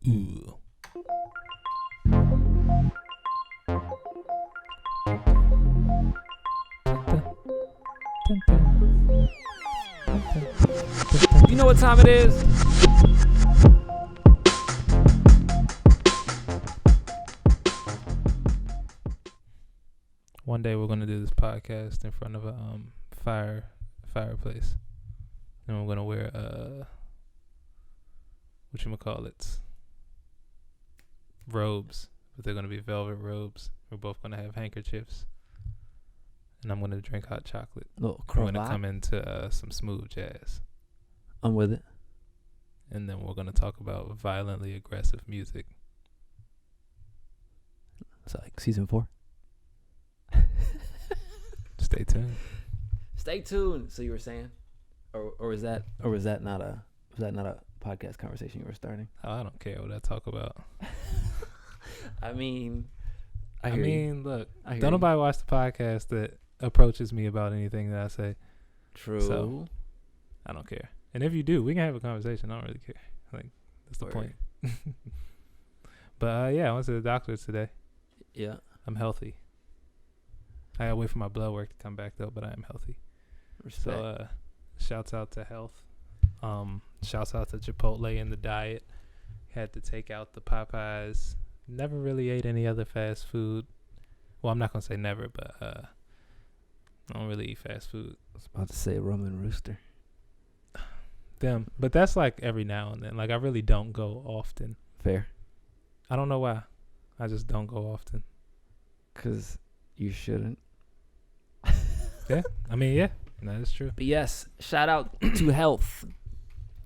Ooh. You know what time it is? One day we're gonna do this podcast in front of a fireplace, and we're gonna wear whatchamacallits, robes, but they're gonna be velvet robes. We're both gonna have handkerchiefs, and I'm gonna drink hot chocolate. Little We're cravat. gonna come into some smooth jazz, I'm with it. and then we're gonna talk about violently aggressive music. It's like season 4. Stay tuned. Stay tuned. So you were saying, or was that not a podcast conversation you were starting? Oh, I don't care what I talk about. I mean, Look, don't nobody watch the podcast that approaches me about anything that I say. True. So, I don't care. And if you do, we can have a conversation. I don't really care. Like, that's the point. But yeah, I went to the doctor today. Yeah. I'm healthy. I gotta wait for my blood work to come back though, but I am healthy. Respect. So shouts out to health. Shouts out to Chipotle in the diet. Had to take out the Popeyes. Never really ate any other fast food. Well, I'm not gonna say never, but I don't really eat fast food. I was about to say rum and rooster. Them. But that's like every now and then. Like I really don't go often. Fair. I don't know why. I just don't go often. 'Cause you shouldn't. Yeah. I mean, yeah. That is true. But yes, shout out to health.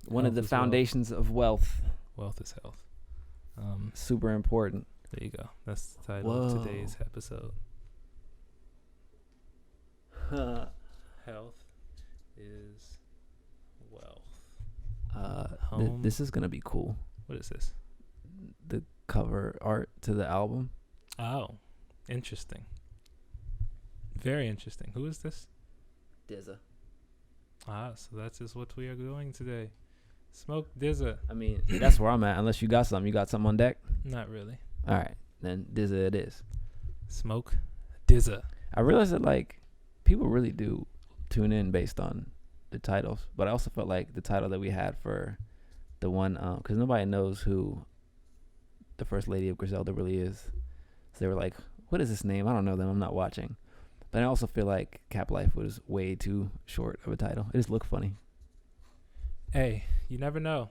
One of Health the is foundations of wealth. Wealth is health. Super important. There you go. That's the title of today's episode. Health is wealth. This is gonna be cool. What is this? The cover art to the album. Oh, interesting. Very interesting. Who is this? Dizza. So that's just what we are doing today. Smoke Dizza. I mean, that's where I'm at. Unless you got something. You got something on deck? Not really. All right. Then Dizza it is. Smoke Dizza. I realized that, like, people really do tune in based on the titles. But I also felt like the title that we had for the one, because nobody knows who the First Lady of Griselda really is. So they were like, what is this name? I don't know them. I'm not watching. But I also feel like Cap Life was way too short of a title. It just looked funny. Hey, you never know.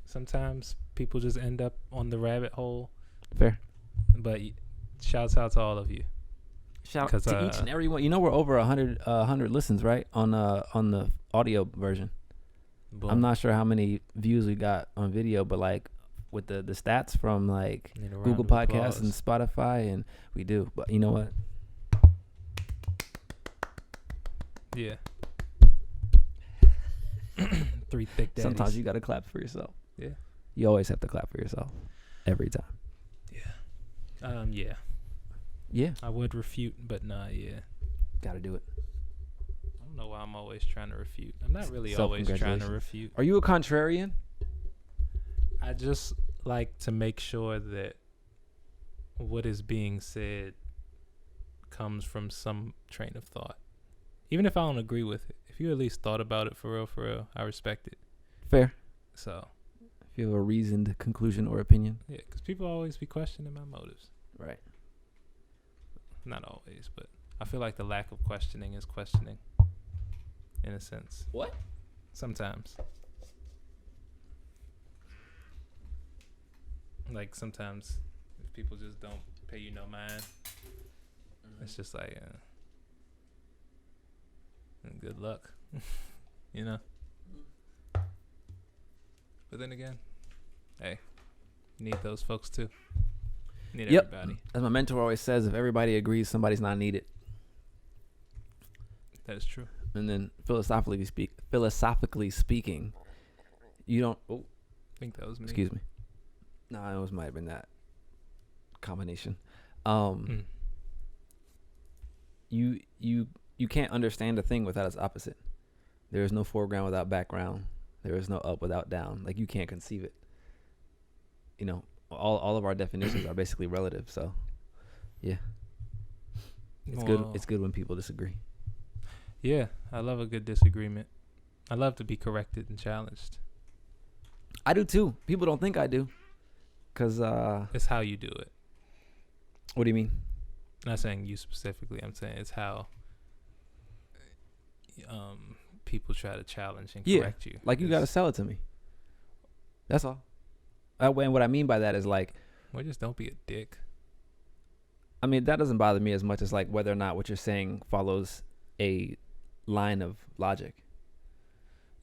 Sometimes people just end up on the rabbit hole. Fair. But shouts out to all of you. Shout out to each and every one. You know we're over 100 listens, right? On the audio version. Boom. I'm not sure how many views we got on video, but like with the stats from like Google Podcasts and Spotify, and we do. But you know what? Yeah. 3 thick daddies. Sometimes you gotta clap for yourself. Yeah. You always have to clap for yourself. Every time. Yeah. Yeah. Yeah. I would refute, but nah, yeah. Gotta do it. I don't know why I'm always trying to refute. I'm not really always trying to refute. Are you a contrarian? I just like to make sure that what is being said comes from some train of thought. Even if I don't agree with it. If you at least thought about it for real, I respect it. Fair. So. If you have a reasoned conclusion or opinion. Yeah, because people always be questioning my motives. Right. Not always, but I feel like the lack of questioning is questioning. In a sense. What? Sometimes. Like sometimes if people just don't pay you no mind, it's just like good luck. You know? But then again, hey, you need those folks too. You need everybody. As my mentor always says, if everybody agrees, somebody's not needed. That is true. And then philosophically speaking, you don't. Oh, I think that was me. Excuse me. No, it was might have been that combination. You can't understand a thing without its opposite. There is no foreground without background. There is no up without down. Like, you can't conceive it. you know, all of our definitions are basically relative. So, yeah, it's good. It's good when people disagree. Yeah, I love a good disagreement. I love to be corrected and challenged. I do too. People don't think I do, cause it's how you do it. What do you mean? I'm not saying you specifically. I'm saying it's how people try to challenge and correct you. Like you got to sell it to me. That's all. And what I mean by that is like, well, just don't be a dick. I mean, that doesn't bother me as much as like whether or not what you're saying follows a line of logic.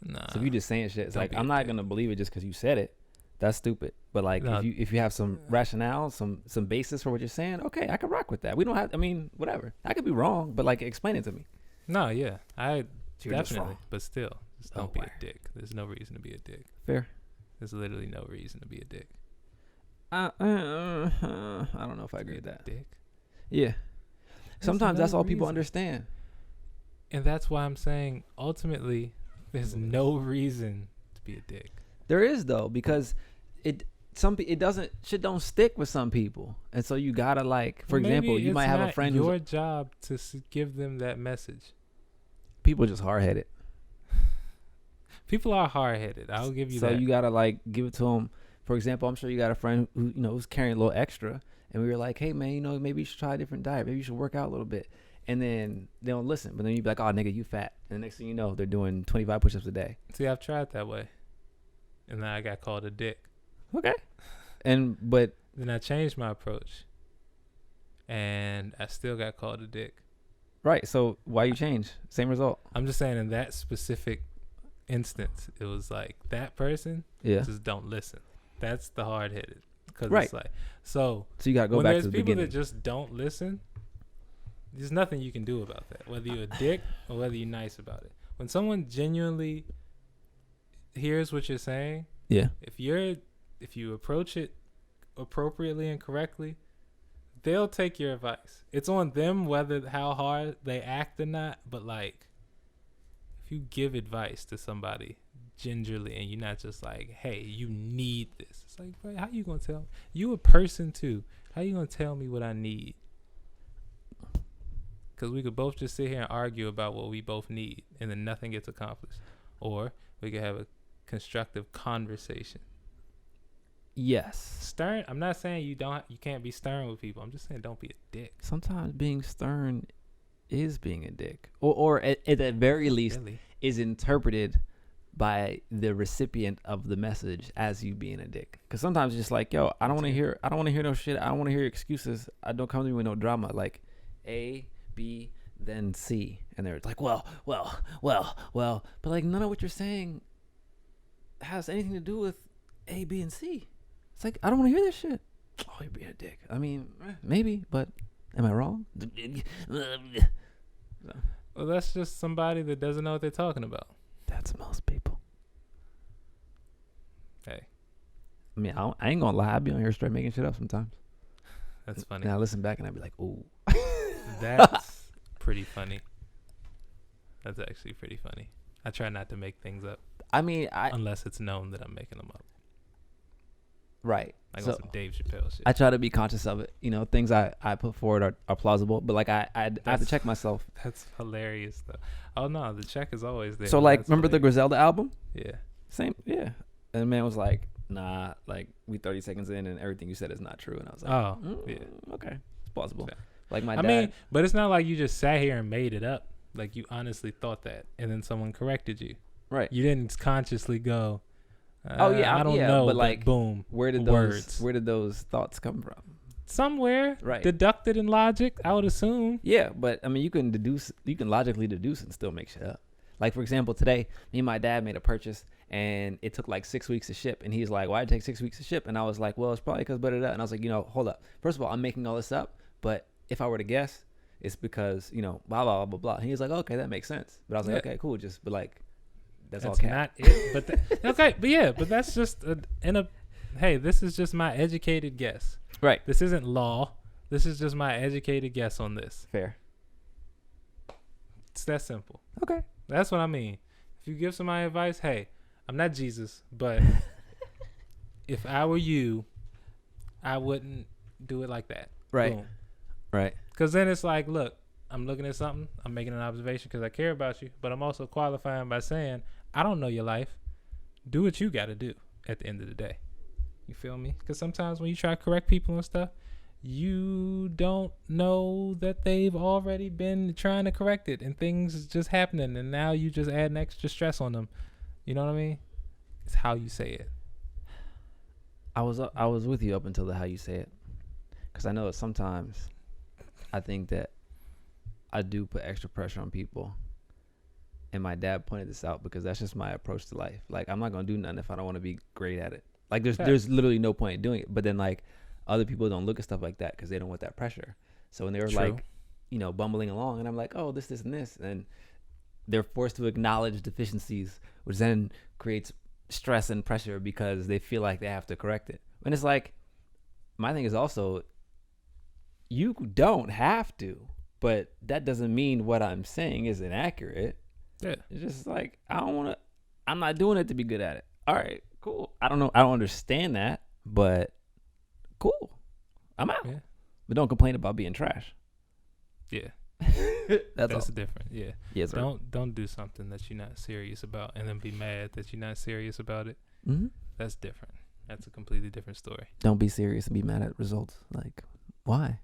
Nah. So if you just saying shit, it's like I'm not gonna believe it just because you said it. That's stupid. But like if you have some rationale, some basis for what you're saying, okay, I can rock with that. We don't have. I mean, whatever. I could be wrong, but like explain it to me. No, yeah, I So definitely. But still, just don't be a dick. There's no reason to be a dick. Fair. There's literally no reason to be a dick. I don't know if I agree with that. Dick. Yeah. Sometimes that's all people understand. And that's why I'm saying ultimately there's no reason to be a dick. There is though, because it don't stick with some people. And so you gotta like, for example, you might have a friend your job to give them that message. People just hard-headed. People are hard-headed. I'll give you that. So you gotta like give it to them. For example, I'm sure you got a friend who, you know, who's carrying a little extra, and we were like, hey man, you know, maybe you should try a different diet. Maybe you should work out a little bit. And then they don't listen. But then you'd be like, oh nigga, you fat. And the next thing you know, they're doing 25 push-ups a day. See, I've tried that way, and then I got called a dick. Okay. But then I changed my approach, and I still got called a dick. Right. So why you change? Same result. I'm just saying in that specific instance, it was like that person just don't listen. That's the hard-headed. Because it's like, so you got to go back to the beginning. When there's people that just don't listen, there's nothing you can do about that, whether you're a dick or whether you're nice about it. When someone genuinely hears what you're saying, if you approach it appropriately and correctly, they'll take your advice. It's on them how hard they act or not, but like if you give advice to somebody gingerly and you're not just like, hey, you need this. It's like, bro, how you gonna tell me? You a person too. How you gonna tell me what I need? Because we could both just sit here and argue about what we both need, and then nothing gets accomplished. Or we could have a constructive conversation. Yes. Stern. I'm not saying you can't be stern with people. I'm just saying don't be a dick. Sometimes being stern is being a dick, or at the very least is interpreted by the recipient of the message as you being a dick. Because sometimes it's just like, yo, I don't want to hear no shit. I don't want to hear excuses. I don't come to me with no drama. Like A, B, then C, and they're like, well, but like none of what you're saying has anything to do with A, B, and C. It's like, I don't want to hear this shit. Oh, you're being a dick. I mean, maybe, but am I wrong? Well, that's just somebody that doesn't know what they're talking about. That's most people. Hey. I mean, I ain't gonna lie. I be on here straight making shit up sometimes. That's funny. And I listen back and I be like, ooh. That's pretty funny. That's actually pretty funny. I try not to make things up. I mean, unless it's known that I'm making them up. Right. Like so, some Dave Chappelle shit. I try to be conscious of it. You know, things I put forward are plausible, but like I have to check myself. That's hilarious though. Oh no, the check is always there. So like, remember the Griselda album? Yeah. Same. Yeah. And the man was like, nah, like we 30 seconds in and everything you said is not true. And I was like, yeah, okay, it's plausible. Yeah. Like my dad. I mean, but it's not like you just sat here and made it up. Like you honestly thought that, and then someone corrected you. Right. You didn't consciously go. I don't know, but like, boom. Where did those thoughts come from? Somewhere, right? Deducted in logic, I would assume. Yeah, but I mean, you can logically deduce and still make shit up. Like for example, today, me and my dad made a purchase, and it took like 6 weeks to ship. And he's like, "Why did it take 6 weeks to ship?" And I was like, "Well, it's probably because blah, blah, blah." And I was like, hold up. First of all, I'm making all this up, but if I were to guess, it's because blah blah blah blah. And he was like, "Okay, that makes sense." But I was like, "Okay, cool." But like. That's all not it. But okay, but that's just hey, this is just my educated guess. Right. This isn't law. This is just my educated guess on this. Fair. It's that simple. Okay. That's what I mean. If you give somebody advice, hey, I'm not Jesus, but if I were you, I wouldn't do it like that. Right. Boom. Right. Because then it's like, look, I'm looking at something. I'm making an observation because I care about you. But I'm also qualifying by saying, I don't know your life. Do what you got to do at the end of the day. You feel me? Because sometimes when you try to correct people and stuff, you don't know that they've already been trying to correct it and things is just happening. And now you just add an extra stress on them. You know what I mean? It's how you say it. I was with you up until the how you say it. Because I know that sometimes I think that I do put extra pressure on people. And my dad pointed this out because that's just my approach to life. Like, I'm not going to do nothing if I don't want to be great at it. Like, there's literally no point in doing it. But then, like, other people don't look at stuff like that because they don't want that pressure. So when they were like, you know, bumbling along, and I'm like, oh, this, and this. And they're forced to acknowledge deficiencies, which then creates stress and pressure because they feel like they have to correct it. And it's like, my thing is also, you don't have to, but that doesn't mean what I'm saying is inaccurate. Yeah. It's just like, I'm not doing it to be good at it. All right, cool. I don't know. I don't understand that, but cool. I'm out. Yeah. But don't complain about being trash. Yeah. That's all. different. Yeah. Yes, sir. Don't do something that you're not serious about and then be mad that you're not serious about it. Mm-hmm. That's different. That's a completely different story. Don't be serious and be mad at results. Like, why?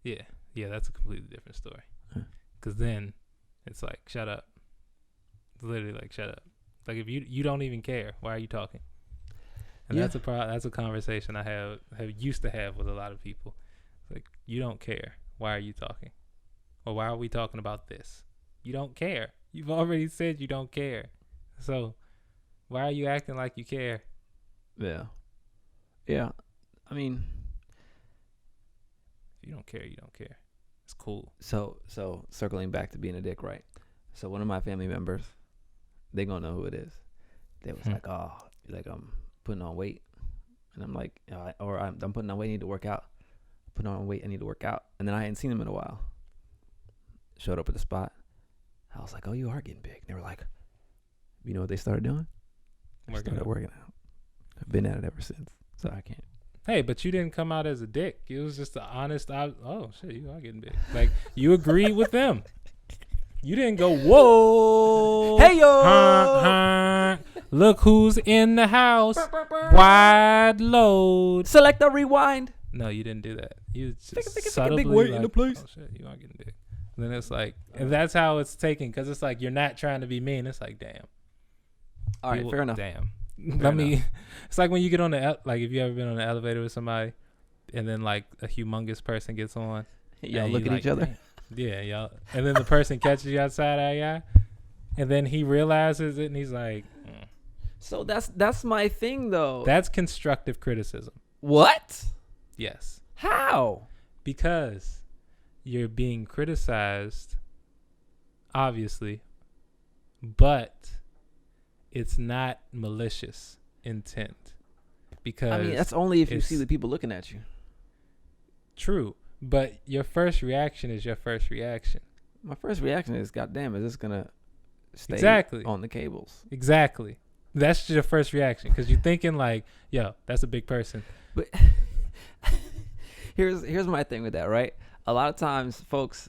Yeah. Yeah, that's a completely different story. Because then it's like, shut up. It's literally like, shut up. Like, if you don't even care, why are you talking? And that's a conversation I have used to have with a lot of people. Like, you don't care. Why are you talking? Or why are we talking about this? You don't care. You've already said you don't care. So why are you acting like you care? Yeah. Yeah. I mean, if you don't care, you don't care. It's cool. So circling back to being a dick, right? So one of my family members, they gonna know who it is. They was like, oh, like I'm putting on weight. And I'm like, I'm putting on weight, I need to work out. Putting on weight, I need to work out. And then I hadn't seen him in a while. Showed up at the spot. I was like, oh, you are getting big. They were like, you know what they started doing? Working out. I've been at it ever since. So I can't. Hey, but you didn't come out as a dick. It was just an honest, oh, shit, you are getting big. Like, you agreed with them. You didn't go, whoa. Hey, yo. Look who's in the house. Wide load. Select the rewind. No, you didn't do that. You just Take subtly a big weight like, in the place. oh, shit, you are getting big. And then it's like, and that's how it's taken, because it's like, you're not trying to be mean. It's like, damn. All right, fair enough. Damn. Fair It's like when you get on like, if you ever been on the elevator with somebody, and then like a humongous person gets on. Y'all look at each other. Yeah, y'all. And then the person catches you outside our eye, and then he realizes it, and he's like, So that's my thing, though. That's constructive criticism. What? Yes. How? Because you're being criticized, obviously, but it's not malicious intent. Because I mean, that's only if you see the people looking at you. True. But your first reaction is your first reaction. My first reaction is, goddamn, is this going to stay on the cables? Exactly. That's your first reaction, because you're thinking like, yo, that's a big person. But here's my thing with that, right? A lot of times folks,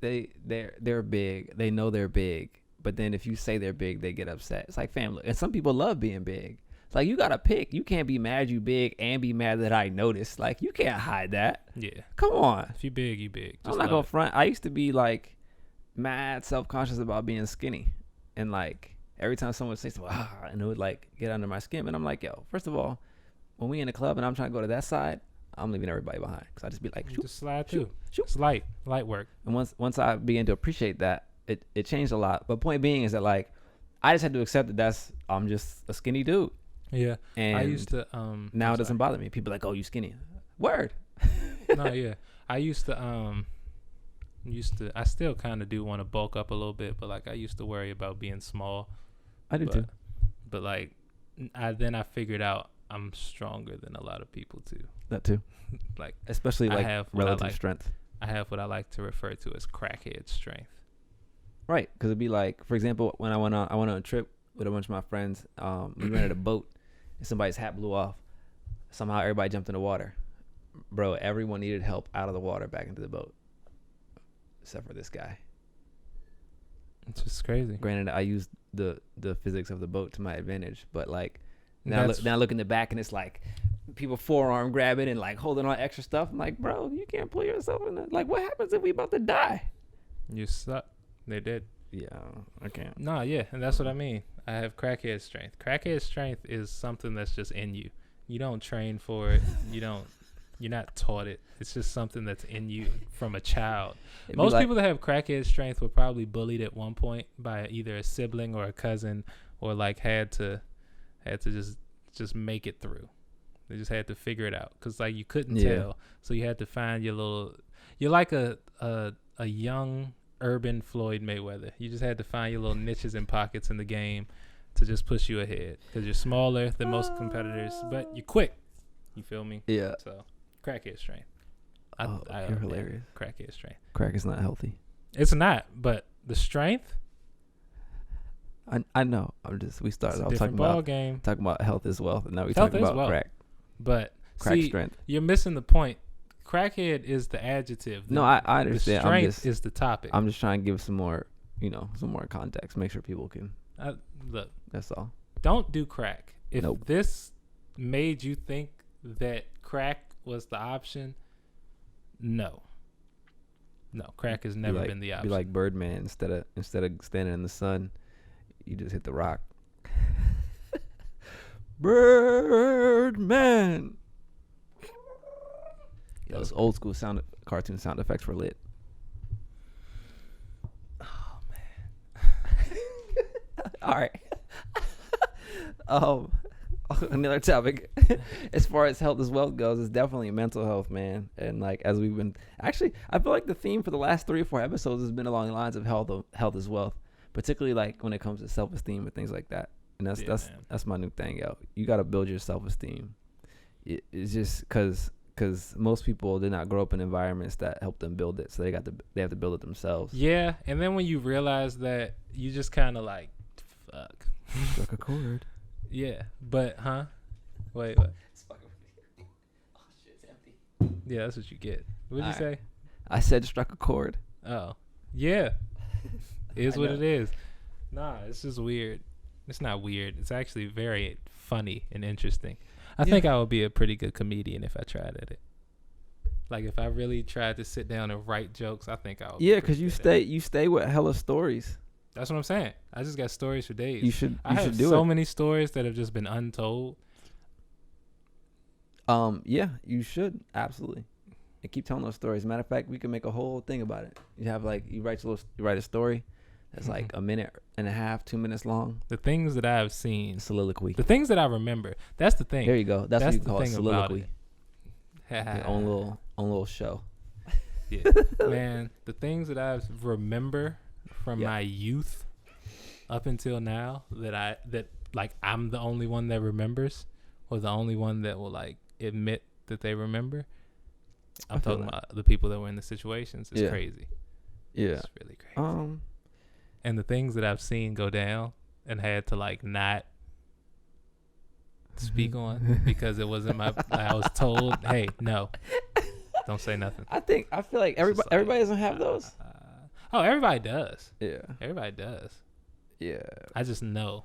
they're big. They know they're big. But then if you say they're big, they get upset. It's like family. And some people love being big. It's like, you got to pick. You can't be mad you big and be mad that I noticed. Like, you can't hide that. Yeah. Come on. If you big, you big. I'm not going to front. I used to be like mad self-conscious about being skinny. And like every time someone would say something, and it would like get under my skin. And I'm like, yo, first of all, when we in the club and I'm trying to go to that side, I'm leaving everybody behind. Because I just be like, shoot, just slide through. Shoot. It's light work. And once I began to appreciate that, it changed a lot. But point being is that like, I just had to accept that I'm just a skinny dude. Yeah. And I used to now it doesn't bother me. People are like, oh, you skinny. Word. No, yeah. I used to I still kind of do want to bulk up a little bit, but like I used to worry about being small. I do too. But like I figured out I'm stronger than a lot of people too. That too. Like especially like relative strength. I have what I like to refer to as crackhead strength. Right, because it'd be like, for example, when I went on a trip with a bunch of my friends, we rented a boat and somebody's hat blew off. Somehow everybody jumped in the water. Bro, everyone needed help out of the water back into the boat. Except for this guy. It's just crazy. Granted, I used the physics of the boat to my advantage, but like now I look in the back and it's like people forearm grabbing and like holding on extra stuff. I'm like, bro, you can't pull yourself in it. Like, what happens if we about to die? You suck. They did. Yeah, I can't. No, yeah, and that's what I mean. I have crackhead strength. Crackhead strength is something that's just in you. You don't train for it. You're not taught it. It's just something that's in you from a child. Most people that have crackhead strength were probably bullied at one point by either a sibling or a cousin, or like had to just make it through. They just had to figure it out because like you couldn't tell, so you had to find your little. You're like a young urban Floyd Mayweather. You just had to find your little niches and pockets in the game to just push you ahead because you're smaller than most competitors, but you're quick. You feel me? Yeah. So, crackhead strength. You're hilarious. Crackhead strength. Crack is not healthy. It's not, but the strength. I know. We started off talking about health as well, and now we talking about crack. But crack strength. You're missing the point. Crackhead is the adjective. No, I understand. The strength is the topic. I'm just trying to give some more context. Make sure people can. Look. That's all. Don't do crack. If this made you think that crack was the option, no, crack has never been the option. Be like Birdman. Instead of standing in the sun, you just hit the rock. Birdman. Those old school cartoon sound effects were lit. Oh man. All right. Another topic. As far as health as wealth goes, it's definitely mental health, man. And like as we've been actually, I feel like the theme for the last 3 or 4 episodes has been along the lines of health as wealth, particularly like when it comes to self-esteem and things like that. And that's my new thing, yo. You got to build your self-esteem. It's just because most people did not grow up in environments that help them build it, so they have to build it themselves. Yeah, and then when you realize that, you just kind of like, fuck. Struck a chord. Yeah, but wait. It's fucking. Oh shit, it's empty. Yeah, that's what you get. What did you say? I said struck a chord. Oh, yeah. Is what it is. Nah, it's just weird. It's not weird. It's actually very funny and interesting. I think I would be a pretty good comedian if I tried at it. Like if I really tried to sit down and write jokes, I think I would. Yeah, because you stay with hella stories. That's what I'm saying. I just got stories for days. You should I have do so many stories that have just been untold. Yeah, you should absolutely. And keep telling those stories. Matter of fact, we can make a whole thing about it. You have you write a story that's like a minute and a half, 2 minutes long. The things that I've seen. Soliloquy. The things that I remember. That's the thing. There you go. That's what you call it, soliloquy. Your own little show. Yeah. Man, the things that I remember from my youth up until now that I'm the only one that remembers, or the only one that will like admit that they remember. I'm talking about the people that were in the situations. It's crazy. Yeah. It's really crazy. And the things that I've seen go down and had to like not speak on because it wasn't I was told, hey, no, don't say nothing. I feel like everybody doesn't have those. Everybody does. Yeah. Everybody does. Yeah. I just know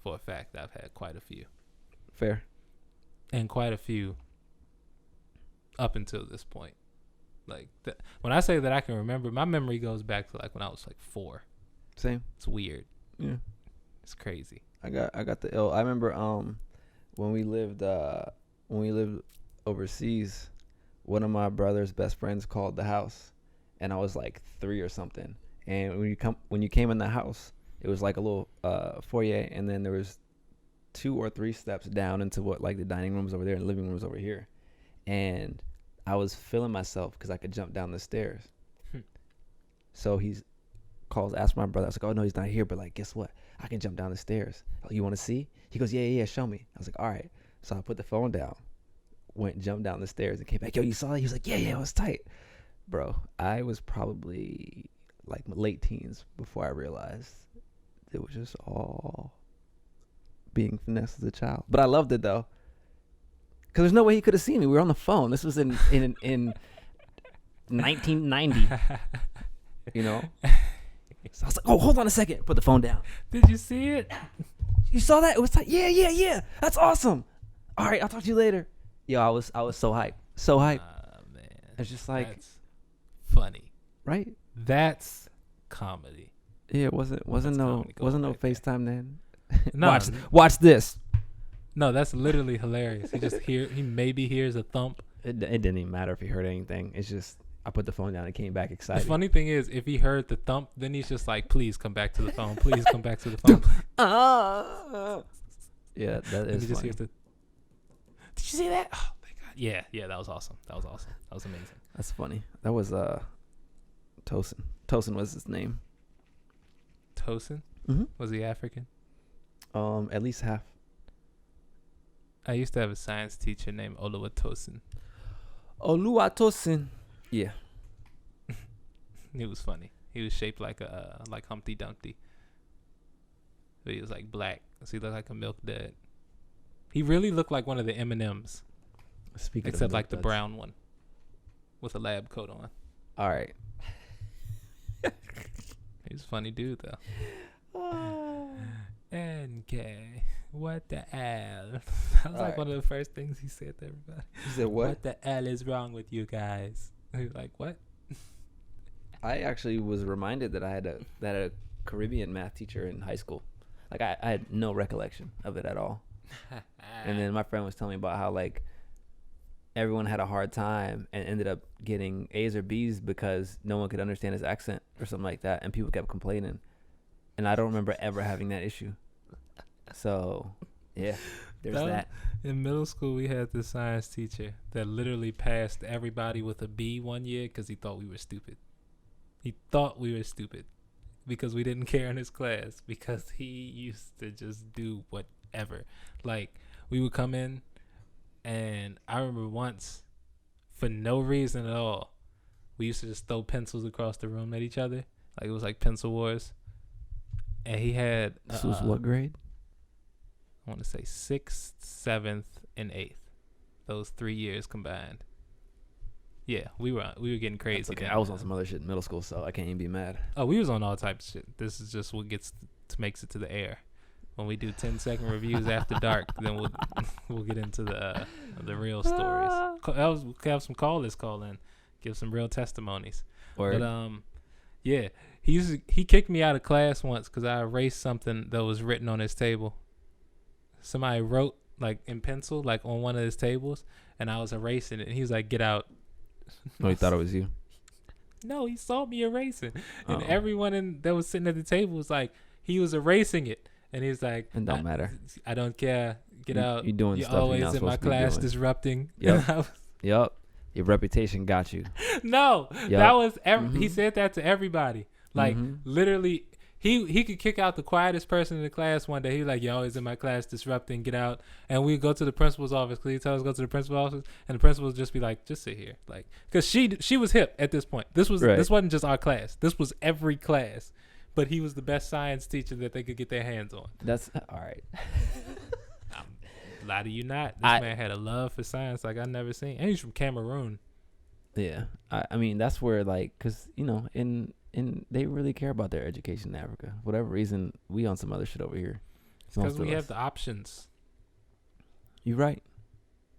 for a fact that I've had quite a few. Fair. And quite a few up until this point. Like when I say that I can remember, my memory goes back to like when I was like 4. Same. It's weird. Yeah. It's crazy. I got the ill. I remember when we lived overseas, one of my brother's best friends called the house, and I was like 3 or something. And when you came in the house, it was like a little foyer, and then there was 2 or 3 steps down into what like the dining room's over there and the living room's over here. And I was feeling myself because I could jump down the stairs. So asked my brother. I was like, oh no, he's not here, but like, guess what? I can jump down the stairs. Oh, you want to see? He goes, yeah, show me. I was like, all right. So I put the phone down, jumped down the stairs, and came back. Yo, you saw it? He was like, yeah, it was tight. Bro, I was probably like late teens before I realized it was just all being finessed as a child. But I loved it though. Because there's no way he could have seen me. We were on the phone. This was in 1990. You know? So I was like, oh, hold on a second. Put the phone down. Did you see it? You saw that? It was like, yeah. That's awesome. All right, I'll talk to you later. Yo, I was so hyped. So hyped. Man. It's just like, That's funny. right? That's comedy. Yeah, it wasn't no FaceTime then. No, Watch this. no, that's literally hilarious. He maybe hears a thump. It didn't even matter if he heard anything. It's just I put the phone down and came back excited. The funny thing is, if he heard the thump, then he's just like, please come back to the phone. Please come back to the phone. Yeah, that And is he just funny. hears the, did you see that? Oh, my God. Yeah, that was awesome. That was amazing. That's funny. That was Tosin. Tosin was his name. Tosin? Mm-hmm. Was he African? At least half. I used to have a science teacher named Oluwatosin. Oluwatosin. Yeah. He was funny. He was shaped like Humpty Dumpty. But he was like black. So he looked like a milk dud. He really looked like one of the M&Ms. Speaking Except of like the milk duds. brown one. With a lab coat on. All right. He's a funny dude though. NK. What the hell? That was like one of the first things he said to everybody. You said What the hell is wrong with you guys? He was like, what? I actually was reminded that I had a Caribbean math teacher in high school. Like I had no recollection of it at all. And then my friend was telling me about how like everyone had a hard time and ended up getting A's or B's because no one could understand his accent or something like that, and people kept complaining. And I don't remember ever having that issue. So, yeah, there's that. In middle school, we had this science teacher that literally passed everybody with a B one year because he thought we were stupid. He thought we were stupid because we didn't care in his class, because he used to just do whatever. Like, we would come in, and I remember once, for no reason at all, we used to just throw pencils across the room at each other. Like, it was like pencil wars. And he had... This was what grade? I want to say 6th, 7th, and 8th. Those 3 years combined. Yeah, we were getting crazy. Okay. I was on some other shit in middle school, so I can't even be mad. Oh, we was on all types of shit. This is just what makes it to the air. When we do 10-second reviews after dark, then we'll get into the real stories. We'll have some callers call in, give some real testimonies. Word. But yeah, he kicked me out of class once because I erased something that was written on his table. Somebody wrote like in pencil, like on one of his tables, and I was erasing it. And he was like, "Get out." No, he thought it was you. No, he saw me erasing, and Uh-oh. everyone that was sitting at the table was like, he was erasing it, and he's like, It don't matter. I don't care. Get out. You're doing You're stuff you're always not in my supposed to be class doing. disrupting. Yep. Yep. Your reputation got you. No, Yep. that was he Mhm. said that to everybody. Like literally, he could kick out the quietest person in the class one day. He was like, "You're always in my class disrupting. Get out." And we go to the principal's office because he tells us to go to the principal's office, and the principal would just be like, "Just sit here," like, because she was hip at this point. This wasn't just our class. This was every class. But he was the best science teacher that they could get their hands on. That's all right. Lie to you not. This man had a love for science like I never seen. And he's from Cameroon. Yeah, I mean that's where like, cause you know in they really care about their education in Africa. For whatever reason, we on some other shit over here. Because we have the options. You're right.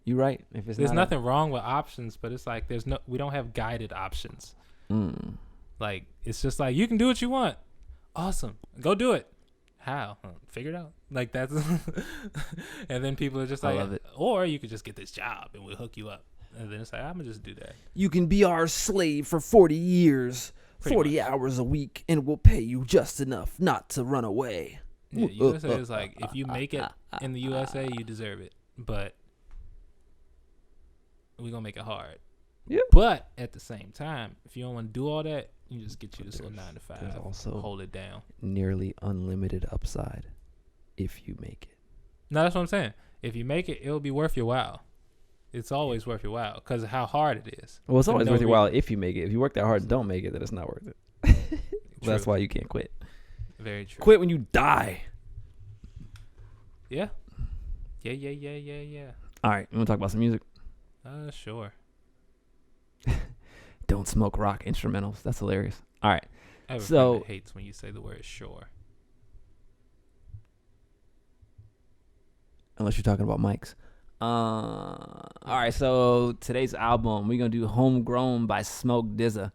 If it's There's nothing wrong with options, but it's like we don't have guided options. Like it's just like you can do what you want. Awesome, go do it. How? Figure it out. Like that's, and then people are just like, I love it. Or you could just get this job and we'll hook you up. And then it's like, I'm gonna just do that. You can be our slave for 40 years, Pretty 40 much. hours a week, and we'll pay you just enough not to run away. Yeah, USA is like, if you make it in the USA, you deserve it. But we're gonna make it hard. Yeah. But at the same time, if you don't want to do all that, you just get you this little 9 to 5. There's also hold it down. Nearly unlimited upside if you make it. No, that's what I'm saying. If you make it, it'll be worth your while. It's always worth your while because of how hard it is. Well, it's For always no worth your reason. while if you make it. If you work that hard and don't make it, then it's not worth it. That's True. why you can't quit. Very true. Quit when you die. Yeah. Yeah. All right, you want to talk about some music? Sure. Don't smoke rock instrumentals. That's hilarious. All right. I have a So- friend that hates when you say the word sure. Unless you're talking about mics. All right, so today's album, we're going to do Homegrown by Smoke Dizza.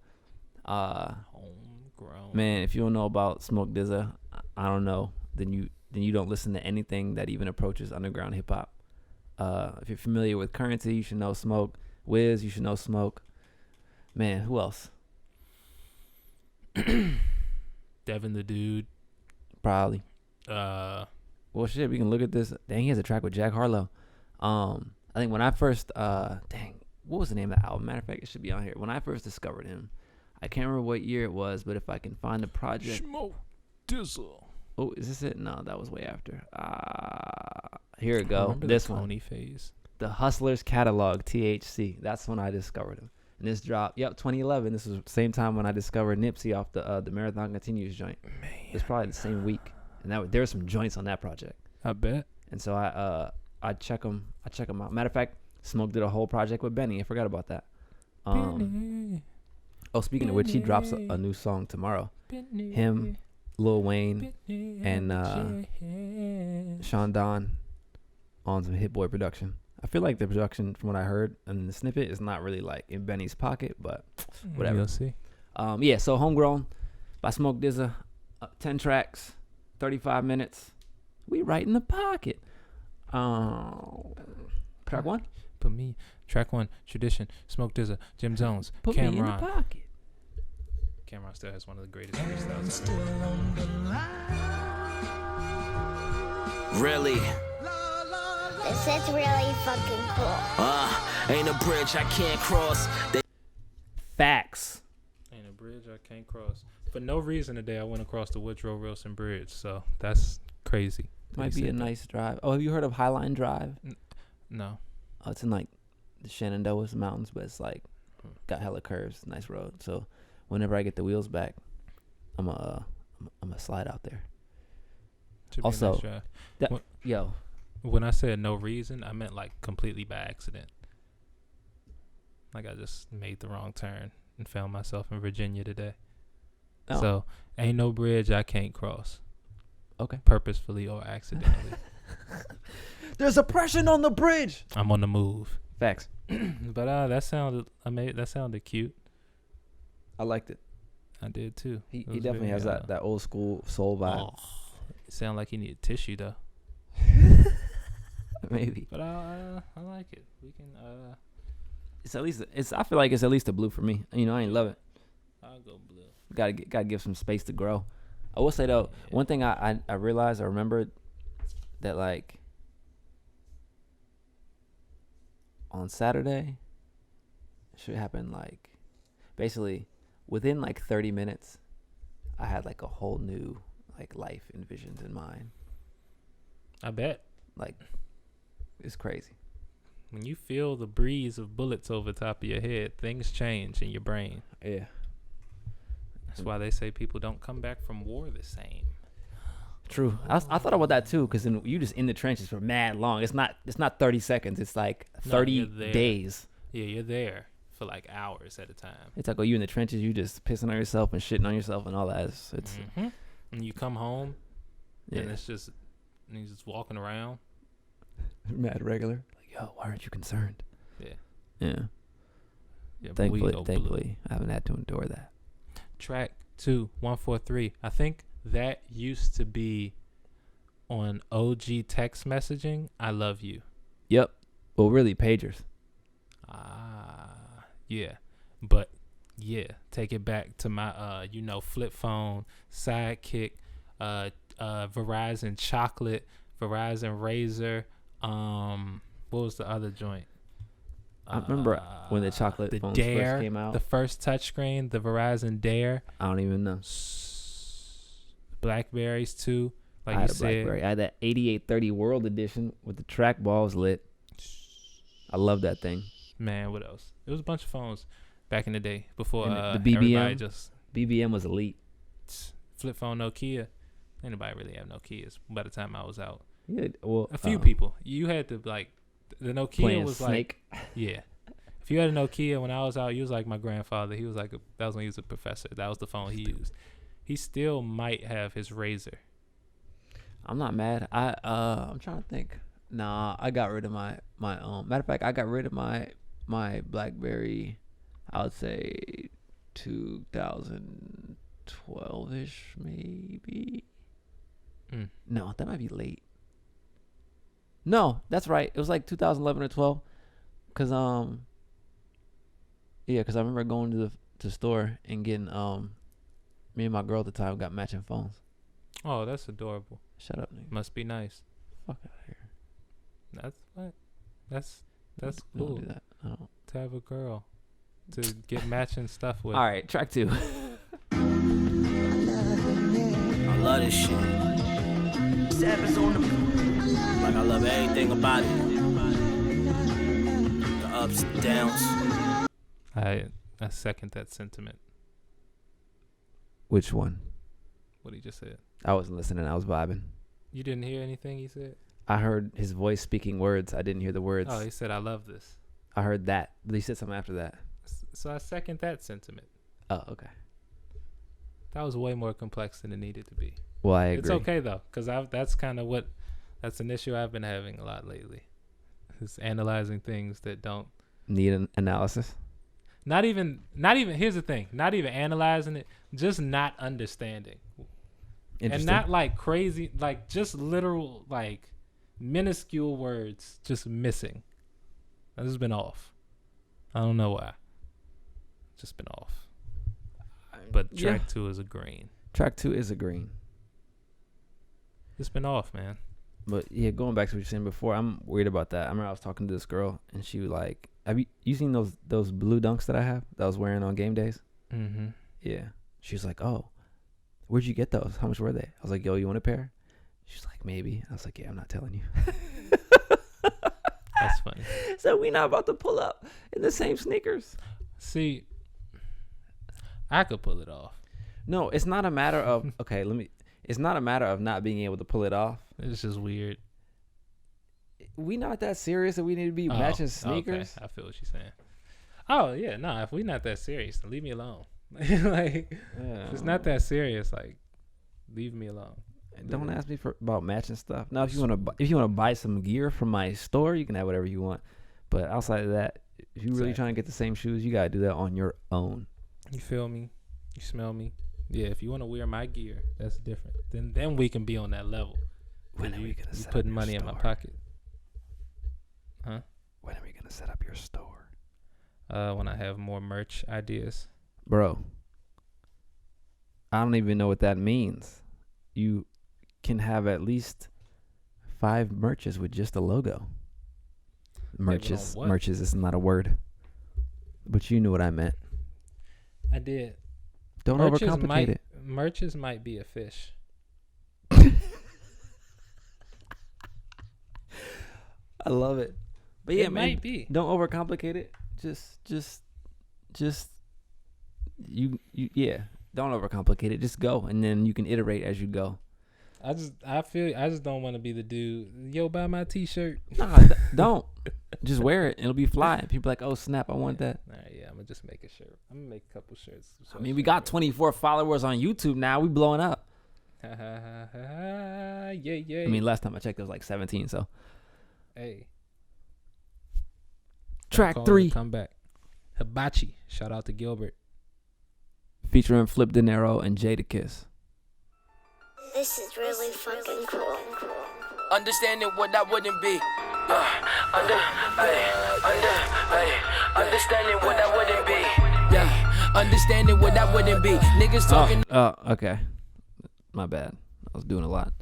Homegrown. Man, if you don't know about Smoke Dizza, I don't know. Then you don't listen to anything that even approaches underground hip hop. If you're familiar with Currency, you should know Smoke. Wiz, you should know Smoke. Man, who else? Devin the Dude. Probably. Well, shit, we can look at this. Dang, he has a track with Jack Harlow. I think when I first, what was the name of the album? Matter of fact, it should be on here. When I first discovered him, I can't remember what year it was, but if I can find the project. Smoke Dizza. Oh, is this it? No, that was way after. Here we go. Remember This the one. Tony phase. The Hustlers Catalog, THC. That's when I discovered him. And this dropped, 2011. This was the same time when I discovered Nipsey off the Marathon Continues joint. Man. It's probably the same week. And there were some joints on that project. I bet. And so I check them out. Matter of fact, Smoke did a whole project with Benny. I forgot about that. Speaking of which, he drops a new song tomorrow. Him, Lil Wayne, and Sean Don on some Hit Boy production. I feel like the production, from what I heard and the snippet, is not really like in Benny's pocket, but whatever. You'll see. So Homegrown by Smoke Dizza, 10 tracks, 35 minutes. We right in the pocket. Track one? Put me. Track one. Tradition. Smoke Dizza. Jim Jones. Put Cameron. me in the pocket. Cameron still has one of the greatest freestyles ever. Really? This is really fucking cool. Ain't a bridge I can't cross. Facts. Ain't a bridge I can't cross. For no reason today, I went across the Woodrow Wilson Bridge, so that's crazy. Might be a nice drive. Oh, have you heard of Highline Drive? No. Oh, it's in like the Shenandoah Mountains, but it's like got hella curves. Nice road. So whenever I get the wheels back, I'm a slide out there. Should be a Also, nice drive. When I said no reason, I meant like completely by accident. Like I just made the wrong turn and found myself in Virginia today. Oh. So ain't no bridge I can't cross. Okay. Purposefully or accidentally. There's oppression on the bridge. I'm on the move. Facts. But that sounded cute. I liked it. I did too. He It was definitely very, has that old school soul vibe. Oh, it sounded like he needed tissue though. Maybe. But I like it. We can I feel like it's at least a blue for me. I ain't love it. I'll go blue. Gotta give some space to grow. I will say though, one thing I realized, I remembered that like on Saturday, shit happened like basically within like 30 minutes, I had like a whole new like life envisioned in mind. I bet. Like it's crazy. When you feel the breeze of bullets over top of your head, things change in your brain. Yeah. That's why they say people don't come back from war the same. True. I thought about that too, because you just in the trenches for mad long. It's not 30 seconds. It's like 30 days. Yeah, you're there for like hours at a time. It's like, you in the trenches, you just pissing on yourself and shitting on yourself and all that. It's And you come home, yeah. and it's just, and you're just walking around. Mad regular. Like, yo, why aren't you concerned? Yeah. Yeah. Yeah, but we go blue. Thankfully, I haven't had to endure that. Track 2, 143. I think that used to be on OG text messaging. I love you. Yep. Well, really, pagers. Yeah. But yeah, take it back to my flip phone, Sidekick, Verizon Chocolate, Verizon Razor. What was the other joint? I remember when the chocolate the phones Dare, first came out. the first touchscreen, the Verizon Dare. I don't even know. Blackberries too. Like I had you a said. Blackberry. I had that 8830 World Edition with the track balls lit. I love that thing. Man, what else? It was a bunch of phones back in the day before the BBM. everybody just BBM was elite. flip phone Nokia. Anybody really have Nokias by the time I was out? Yeah, well, A few people. You had to like The Nokia playing was Snake. like, yeah. If you had a Nokia when I was out, you was like my grandfather. He was like, that was when he was a professor. That was the phone he used. He still might have his Razor. I'm not mad. I'm trying to think. Nah, I got rid of my matter of fact, I got rid of my BlackBerry, I would say 2012-ish maybe. No, that might be late. No, that's right. It was like 2011 or 12. Cause cause I remember going to the store and getting me and my girl at the time got matching phones. Oh, that's adorable. Shut up, nigga. Must be nice. Fuck out of here. That's what. That's Don't cool. do that. I don't. To have a girl to get matching stuff with. All right, track 2. I love this shit. Savage on the like I love everything about it. The ups and downs. I second that sentiment. Which one? What he just said. I wasn't listening. I was vibing. You didn't hear anything he said? I heard his voice speaking words. I didn't hear the words. Oh, he said, I love this. I heard that. But he said something after that. So I second that sentiment. Oh, okay. That was way more complex than it needed to be. Well, I agree. It's okay, though, because that's kind of that's an issue I've been having a lot lately. Is analyzing things that don't need an analysis. Not even, here's the thing, not even analyzing it, just not understanding. And not like crazy, like just literal, like minuscule words just missing. This has been off. I don't know why. Just been off. But track 2 is a green. Track 2 is a green. It's been off, man. But yeah, going back to what you were saying before, I'm worried about that. I remember I was talking to this girl and she was like, have you seen those blue dunks that I have that I was wearing on game days? Mm-hmm. Yeah. She was like, oh, where'd you get those? How much were they? I was like, yo, you want a pair? She's like, maybe. I was like, yeah, I'm not telling you. That's funny. So we not about to pull up in the same sneakers. See, I could pull it off. No, it's not a matter of, it's not a matter of not being able to pull it off. It's just weird. We not that serious that we need to be matching sneakers. Okay. I feel what you're saying. Oh, yeah, no, if we not that serious, then leave me alone. Like, if it's not that serious, like, leave me alone. Don't ask me about matching stuff. Now, if you want to buy some gear from my store, you can have whatever you want. But outside of that, if you're really trying to get the same shoes, you gotta do that on your own. You feel me? You smell me? Yeah. If you want to wear my gear, that's different. Then we can be on that level. When are we gonna set putting up money your in my store? pocket? Huh? When are we gonna set up your store? When I have more merch ideas. Bro, I don't even know what that means. You can have at least 5 merches with just a logo. Merches is not a word. But you knew what I meant. I did. Don't overcomplicate it. Merches might be a fish. I love it. But yeah, it man, might be. Don't overcomplicate it. Don't overcomplicate it. Just go, and then you can iterate as you go. I just don't want to be the dude. Yo, buy my T-shirt. Nah, don't. Just wear it. It'll be fly. People are like, oh snap, I want that. All right, yeah, I'm gonna just make a shirt. I'm gonna make a couple shirts. I mean, we got 24 followers on YouTube now. We blowing up. Yeah. I mean, last time I checked, it was like 17. So, hey. track 3, come back. Hibachi. Shout out to Gilbert. featuring Flip De Niro and Jadakiss. This is really fucking cool. Understanding what that wouldn't be. Understanding what that wouldn't be. Yeah, understanding what that wouldn't be. Niggas talking. Okay. My bad. I was doing a lot.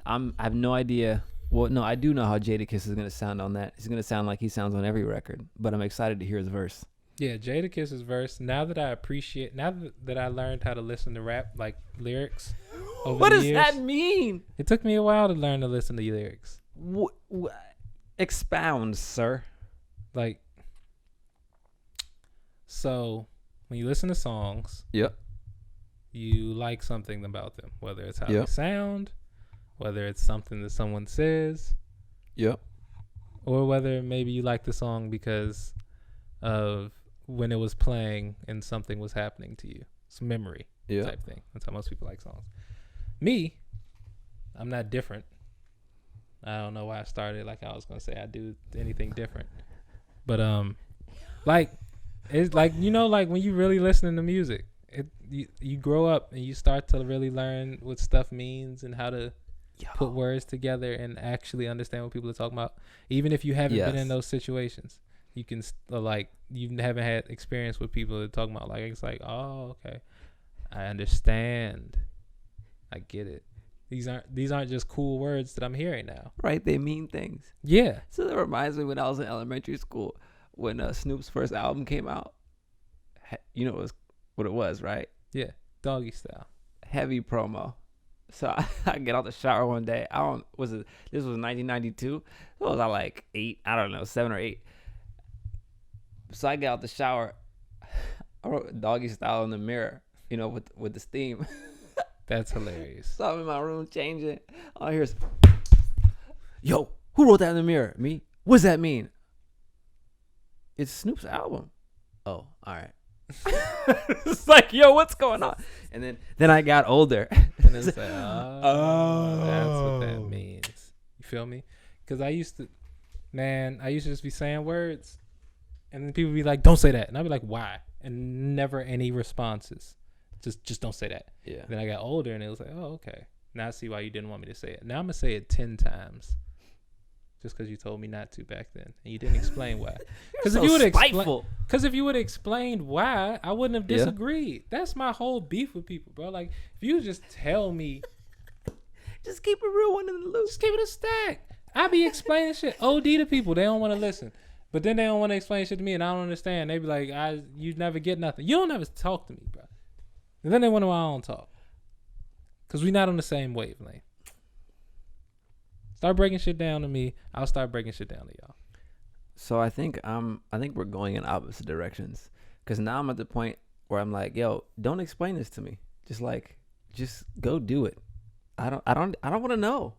I have no idea. Well, no, I do know how Jadakiss is gonna sound on that. He's gonna sound like he sounds on every record. But I'm excited to hear his verse. Yeah, Jadakiss's verse. Now that I learned how to listen to rap, like lyrics. What does that mean? It took me a while to learn to listen to lyrics. Expound, sir. Like, so when you listen to songs, yep, you like something about them, whether it's how they sound, whether it's something that someone says, yep, or whether maybe you like the song because of when it was playing and something was happening to you. It's memory type thing. That's how most people like songs. Me, I'm not different. I don't know why I started like I was gonna say I do anything different, but like it's like, you know, like when you really listening to music, you grow up and you start to really learn what stuff means and how to put words together and actually understand what people are talking about. Even if you haven't been in those situations, you can like you haven't had experience with people that are talking about. Like it's like, oh, okay, I understand, I get it. These aren't just cool words that I'm hearing now. Right, they mean things. Yeah. So that reminds me when I was in elementary school, when Snoop's first album came out. You know what it was, right? Yeah, Doggy Style. Heavy promo. So I get out the shower one day. This was 1992. What was I, like 8? I don't know, 7 or 8. So I get out the shower. I wrote Doggy Style in the mirror, you know, with the steam. That's hilarious. So I'm in my room changing. All I hear is, yo, who wrote that in the mirror? Me? What's that mean? It's Snoop's album. Oh, all right. It's like, yo, what's going on? And then I got older. And it's like, that's what that means. You feel me? Because I used to just be saying words, and then people be like, don't say that. And I'd be like, why? And never any responses. Just don't say that. Yeah. Then I got older, and it was like, oh, okay. Now I see why you didn't want me to say it. Now I'm going to say it 10 times. Just because you told me not to back then, and you didn't explain why. Because so if you would have explained why, I wouldn't have disagreed. That's my whole beef with people, bro. Like, if you just tell me, just keep a real one in the loop. Just keep it a stack. I be explaining shit OD to people. They don't want to listen, but then they don't want to explain shit to me, and I don't understand. They be like, you never get nothing. You don't ever talk to me, bro. And then they wonder why I don't talk. Because we not on the same wavelength. Start breaking shit down to me. I'll start breaking shit down to y'all. So I think we're going in opposite directions. Because now I'm at the point where I'm like, yo, don't explain this to me. Just go do it. I don't want to know.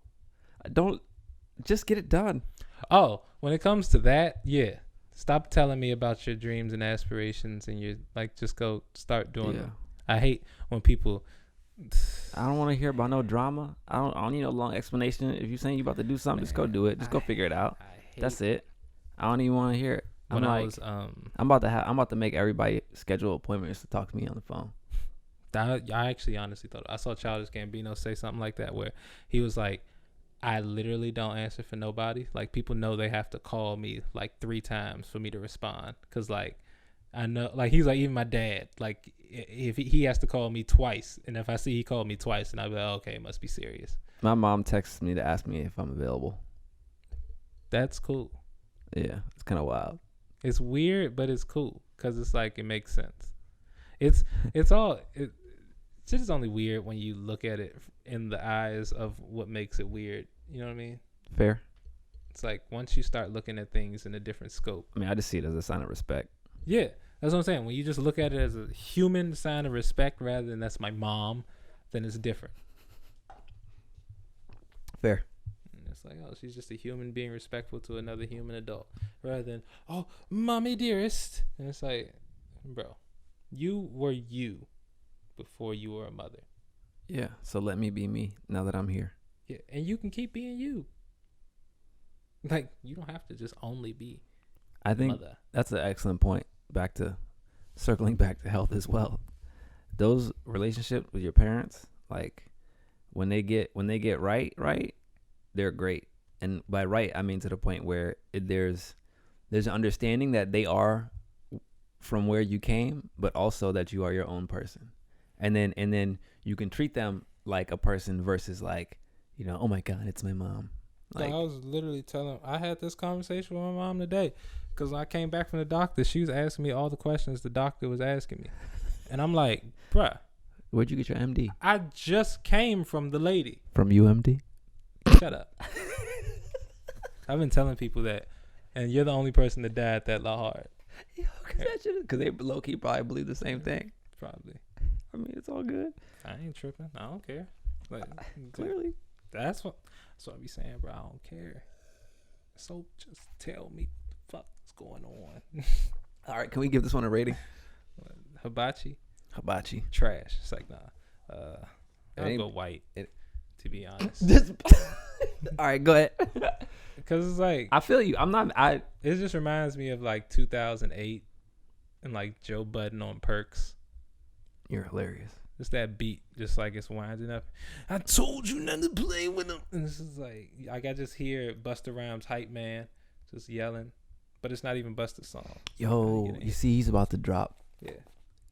Just get it done. Oh, when it comes to that, yeah. Stop telling me about your dreams and aspirations, and you're like, just go start doing them. I hate when people. I don't want to hear about no drama. I don't need no long explanation. If you're saying you're about to do something, just go do it. Just go figure it out. That's it. I don't even want to hear it. I'm about to make everybody schedule appointments to talk to me on the phone. I actually honestly thought I saw Childish Gambino say something like that, where he was like, I literally don't answer for nobody. Like, people know they have to call me like 3 times for me to respond. Cause like, I know, like, he's like, even my dad, like, if he has to call me twice, and if I see he called me twice, and I'll be like, okay, it must be serious. My mom texts me to ask me if I'm available. That's cool. Yeah, it's kind of wild. It's weird, but it's cool, because it's like, it makes sense. It's just only weird when you look at it in the eyes of what makes it weird. You know what I mean? Fair. It's like, once you start looking at things in a different scope. I mean, I just see it as a sign of respect. Yeah, that's what I'm saying. When you just look at it as a human sign of respect rather than that's my mom, then it's different. Fair. And it's like, oh, she's just a human being respectful to another human adult. Rather than, oh, mommy dearest. And it's like, bro, you were you before you were a mother. Yeah, so let me be me now that I'm here. Yeah, and you can keep being you. Like, you don't have to just only be I think mother. That's an excellent point. Circling back to health as well. Those relationships with your parents, like when they get right, they're great. And by right, I mean to the point where there's an understanding that they are from where you came, but also that you are your own person. And then you can treat them like a person versus like, you know, oh my God, it's my mom. Like, I was literally I had this conversation with my mom today, because when I came back from the doctor, she was asking me all the questions the doctor was asking me. And I'm like, bruh. Where'd you get your MD? I just came from the lady. From UMD? Shut up. I've been telling people that, and you're the only person that died that hard. Yo, because they low-key probably believe the same thing. Probably. I mean, it's all good. I ain't tripping. I don't care. Like, clearly. That's what I be saying, bro. I don't care. So just tell me what the fuck is going on. All right, can we give this one a rating? Hibachi, trash. It's like, nah. I'll go white, to be honest. All right, go ahead. Because it's like, I feel you. it just reminds me of like 2008 and like Joe Budden on Perks. You're hilarious. Just that beat, just like it's winding up. I told you not to play with them. And this is like I just hear Busta Rhymes hype man just yelling, but it's not even Busta's song. Yo, you see, he's about to drop. Yeah.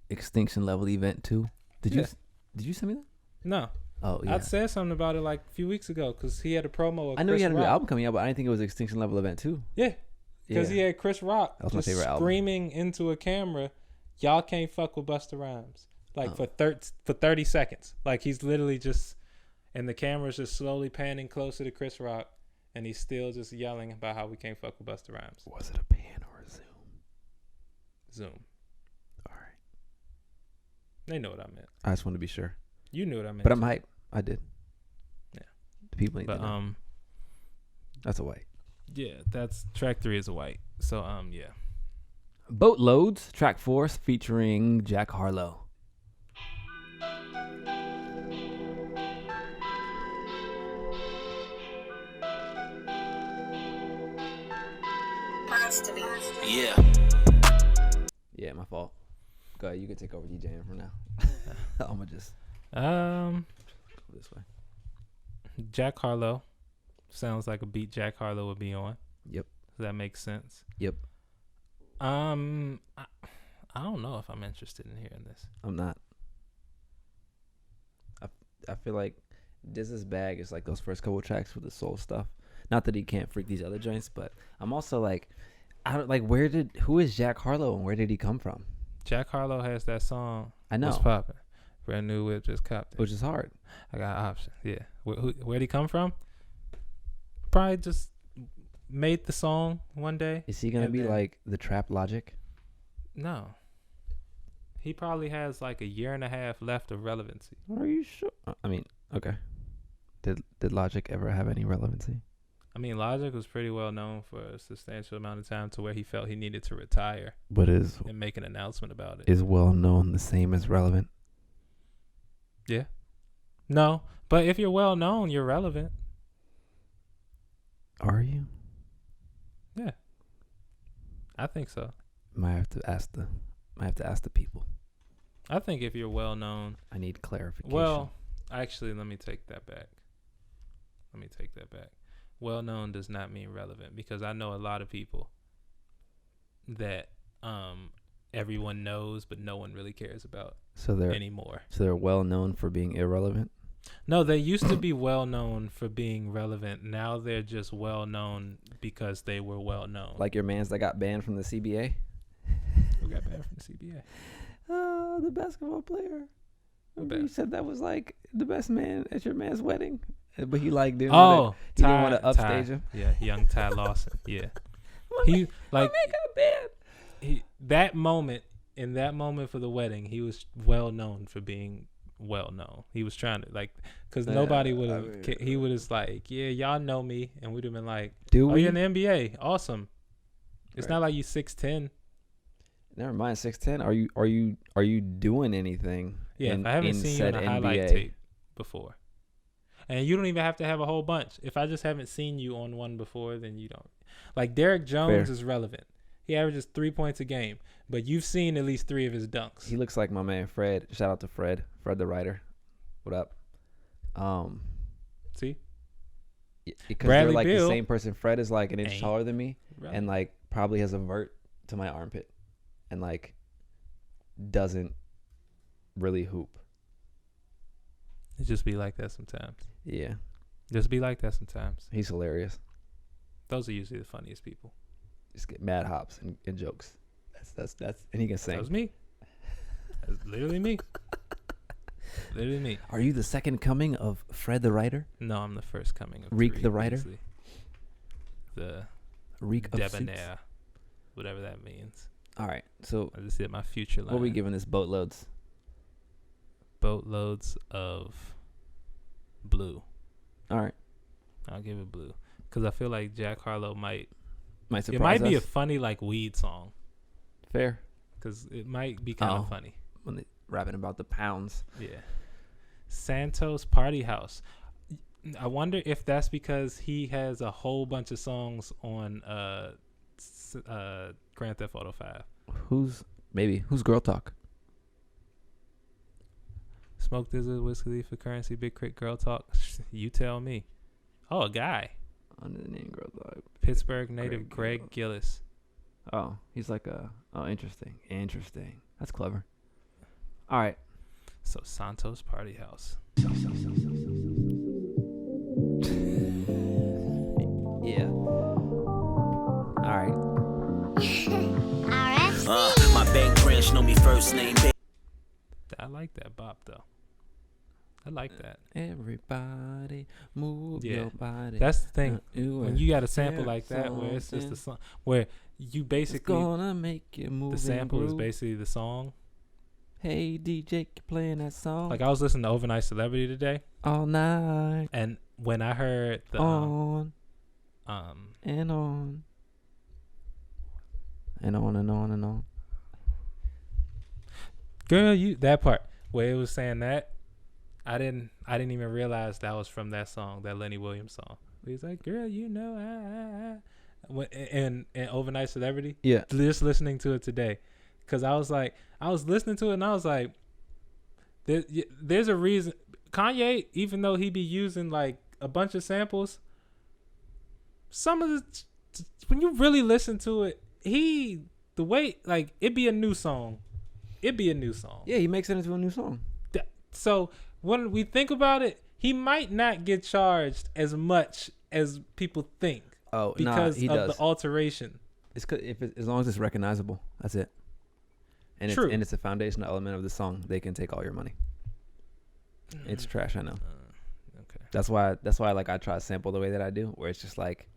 Extinction Level Event 2. Did you send me that? No. Oh yeah. I said something about it like a few weeks ago because he had a promo. Of I know Chris he had a new Rock. album coming out, but I didn't think it was Extinction Level Event 2. Yeah. Because he had Chris Rock that was my favorite screaming into a camera, "Y'all can't fuck with Busta Rhymes." Like for 30 seconds. Like he's literally just, and the camera's just slowly panning closer to Chris Rock, and he's still just yelling about how we can't fuck with Busta Rhymes. Was it a pan or a zoom? Zoom. All right. They know what I meant. I just want to be sure. You knew what I meant. But I'm hyped. I did. Yeah. The people need but to know. That's a white. Yeah, that's track 3 is a white. So yeah. Boatloads, track 4 featuring Jack Harlow. Yeah. Yeah, my fault. Go ahead, you can take over DJing from now. I'm gonna just go this way. Jack Harlow sounds like a beat Jack Harlow would be on. Yep. Does that make sense? Yep. I don't know if I'm interested in hearing this. I'm not. I feel like Dizza's bag is like those first couple tracks with the soul stuff. Not that he can't freak these other joints, but I'm also like, I don't like who is Jack Harlow and where did he come from? Jack Harlow has that song. I know. What's poppin'? Brand new whip, just copped it. Which is hard. I got options. Yeah. Where'd he come from? Probably just made the song one day. Is he gonna be like the Trap Logic? No. He probably has like a year and a half left of relevancy. Are you sure? I mean, okay. Did Logic ever have any relevancy? I mean, Logic was pretty well known for a substantial amount of time to where he felt he needed to retire. But and make an announcement about it. Is well known the same as relevant? Yeah. No, but if you're well known, you're relevant. Are you? Yeah. I think so. Might have to ask the people. I think if you're well known, I need clarification. Well, actually, let me take that back. Well known does not mean relevant because I know a lot of people that everyone knows but no one really cares about anymore. So they're well known for being irrelevant? No, they used to be well known for being relevant. Now they're just well known because they were well known. Like your mans that got banned from the CBA? Who got banned from the CBA? The basketball player. You said that was like the best man at your man's wedding, but he like didn't. Oh, he didn't want to upstage him. Yeah, young Ty Lawson. Yeah, he like got banned. In that moment for the wedding, he was well known for being well known. He was trying to because nobody would have. He would have like, yeah, y'all know me, and we'd have been like, you're in the NBA, awesome. It's not like you 6'10". Never mind 6'10". Are you doing anything? Yeah, if I haven't seen you in a highlight tape before, and you don't even have to have a whole bunch. If I just haven't seen you on one before, then you don't. Like Derek Jones is relevant. He averages 3 points a game, but you've seen at least 3 of his dunks. He looks like my man Fred. Shout out to Fred the writer. What up? See? Because Bradley they're like Beal the same person. Fred is like an inch taller than me, and like probably has a vert to my armpit, and like doesn't really hoop. It just be like that sometimes. Yeah. Just be like that sometimes. He's hilarious. Those are usually the funniest people. Just get mad hops and jokes. That's and he can sing. That was me. That's literally me. Literally me. Are you the second coming of Fred the writer? No, I'm the first coming of Reek 3, the writer? obviously. The Reek of debonair. suits? Whatever that means. All right. So I just did my future line. what are we giving this boatloads? Boatloads of blue. All right. I'll give it blue. because I feel like Jack Harlow might surprise it might be a us. funny like weed song Fair. because it might be kind of funny. When they rapping about the pounds. Yeah. Santos Party House. I wonder if that's because he has a whole bunch of songs on Grand Theft Auto 5. Who's Girl Talk? Smoke Dizza, Wiz Khalifa, Currency, Big Crit, Girl Talk. You tell me. Oh, a guy. Under the name Girl Talk. Pittsburgh native Greg Gillis. Oh, he's like interesting. That's clever. All right. So Santos Party House. Yeah. All right. My bank branch know me first name. I like that bop though. I like that. Everybody move Yeah. your body. That's the thing. When you got a sample yeah, like that where it's just something. a song where you It's basically gonna make you move. the sample is basically the song. Hey DJ, keep playing that song Like I was listening to Overnight Celebrity today, all night and when I heard the on and on and on and on and on. girl, you that part where it was saying that, I didn't even realize that was from that song, that Lenny Williams song. He's like, girl, you know, and Overnight Celebrity. Yeah. Just listening to it today, because I was listening to it and I was like, there's a reason Kanye, even though he be using like a bunch of samples, some of the when you really listen to it, the way like it'd be a new song. Yeah, he makes it into a new song. So when we think about it, he might not get charged as much as people think. Oh, because he of does. the alteration. It's as long as it's recognizable, that's it. And True. It's a foundational element of the song. They can take all your money. It's trash, I know. Okay. That's why like I try to sample the way that I do, where it's just like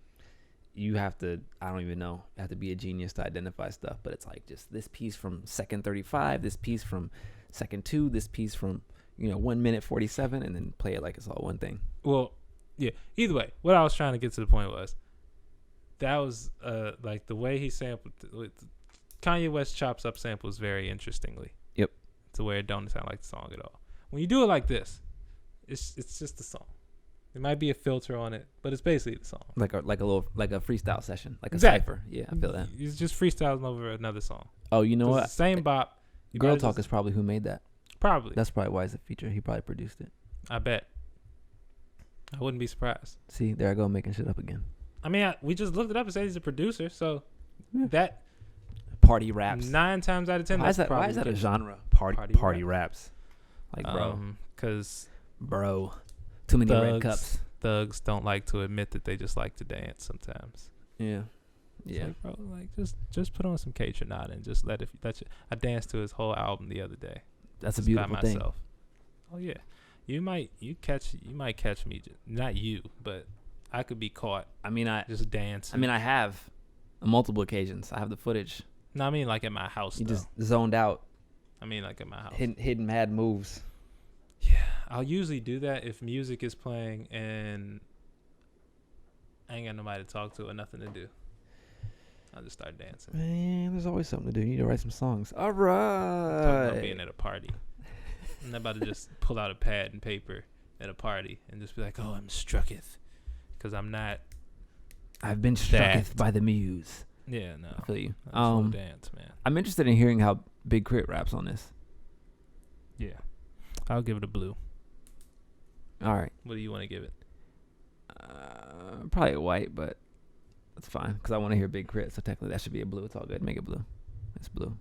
you have to, I don't even know, you have to be a genius to identify stuff, but it's like just this piece from second 35, this piece from second 2, this piece from 1 minute 47, and then play it like it's all one thing. Well, yeah. Either way, what I was trying to get to the point was that was like the way he sampled. Kanye West chops up samples very interestingly. Yep. To where it don't sound like the song at all. When you do it like this, it's just the song. There might be a filter on it, but it's basically the song. Like a freestyle session, like a Exactly. cipher. Yeah, I feel that. It's just freestyling over another song. Oh, you know what? It's the same bop. You Girl might Talk just- is probably who made that. Probably. That's probably why it's a feature. He probably produced it. I bet. I wouldn't be surprised. See, there I go making shit up again. I mean, we just looked it up and said he's a producer, so Yeah. that Party raps. 9 times out of 10. Why is that a genre? Party raps. Like, bro. Because Too many red cups. thugs don't like to admit that they just like to dance sometimes. Yeah. It's Yeah. like, bro, like just put on some K Tronada and just let you. I danced to his whole album the other day. That's a just beautiful by thing. myself. Oh yeah, you might catch me. Not you, but I could be caught I mean, I just dancing. I have on multiple occasions. I have the footage. No, I mean like at my house. You though. just zoned out, I mean like at my house. hidden mad moves. Yeah, I'll usually do that if music is playing and I ain't got nobody to talk to or nothing to do. I'll just start dancing. Man, there's always something to do. You need to write some songs. All Talking about right. being at a party. I'm not about to just pull out a pad and paper at a party and just be like, oh, I'm strucketh. Because I'm not. I've been struck by the muse. Yeah, no. I feel you. I just dance, man. I'm interested in hearing how Big Crit raps on this. Yeah. I'll give it a blue. All right. What do you want to give it? Probably a white, but that's fine because I want to hear Big Crit. So technically, that should be a blue. It's all good. Make it blue. It's blue.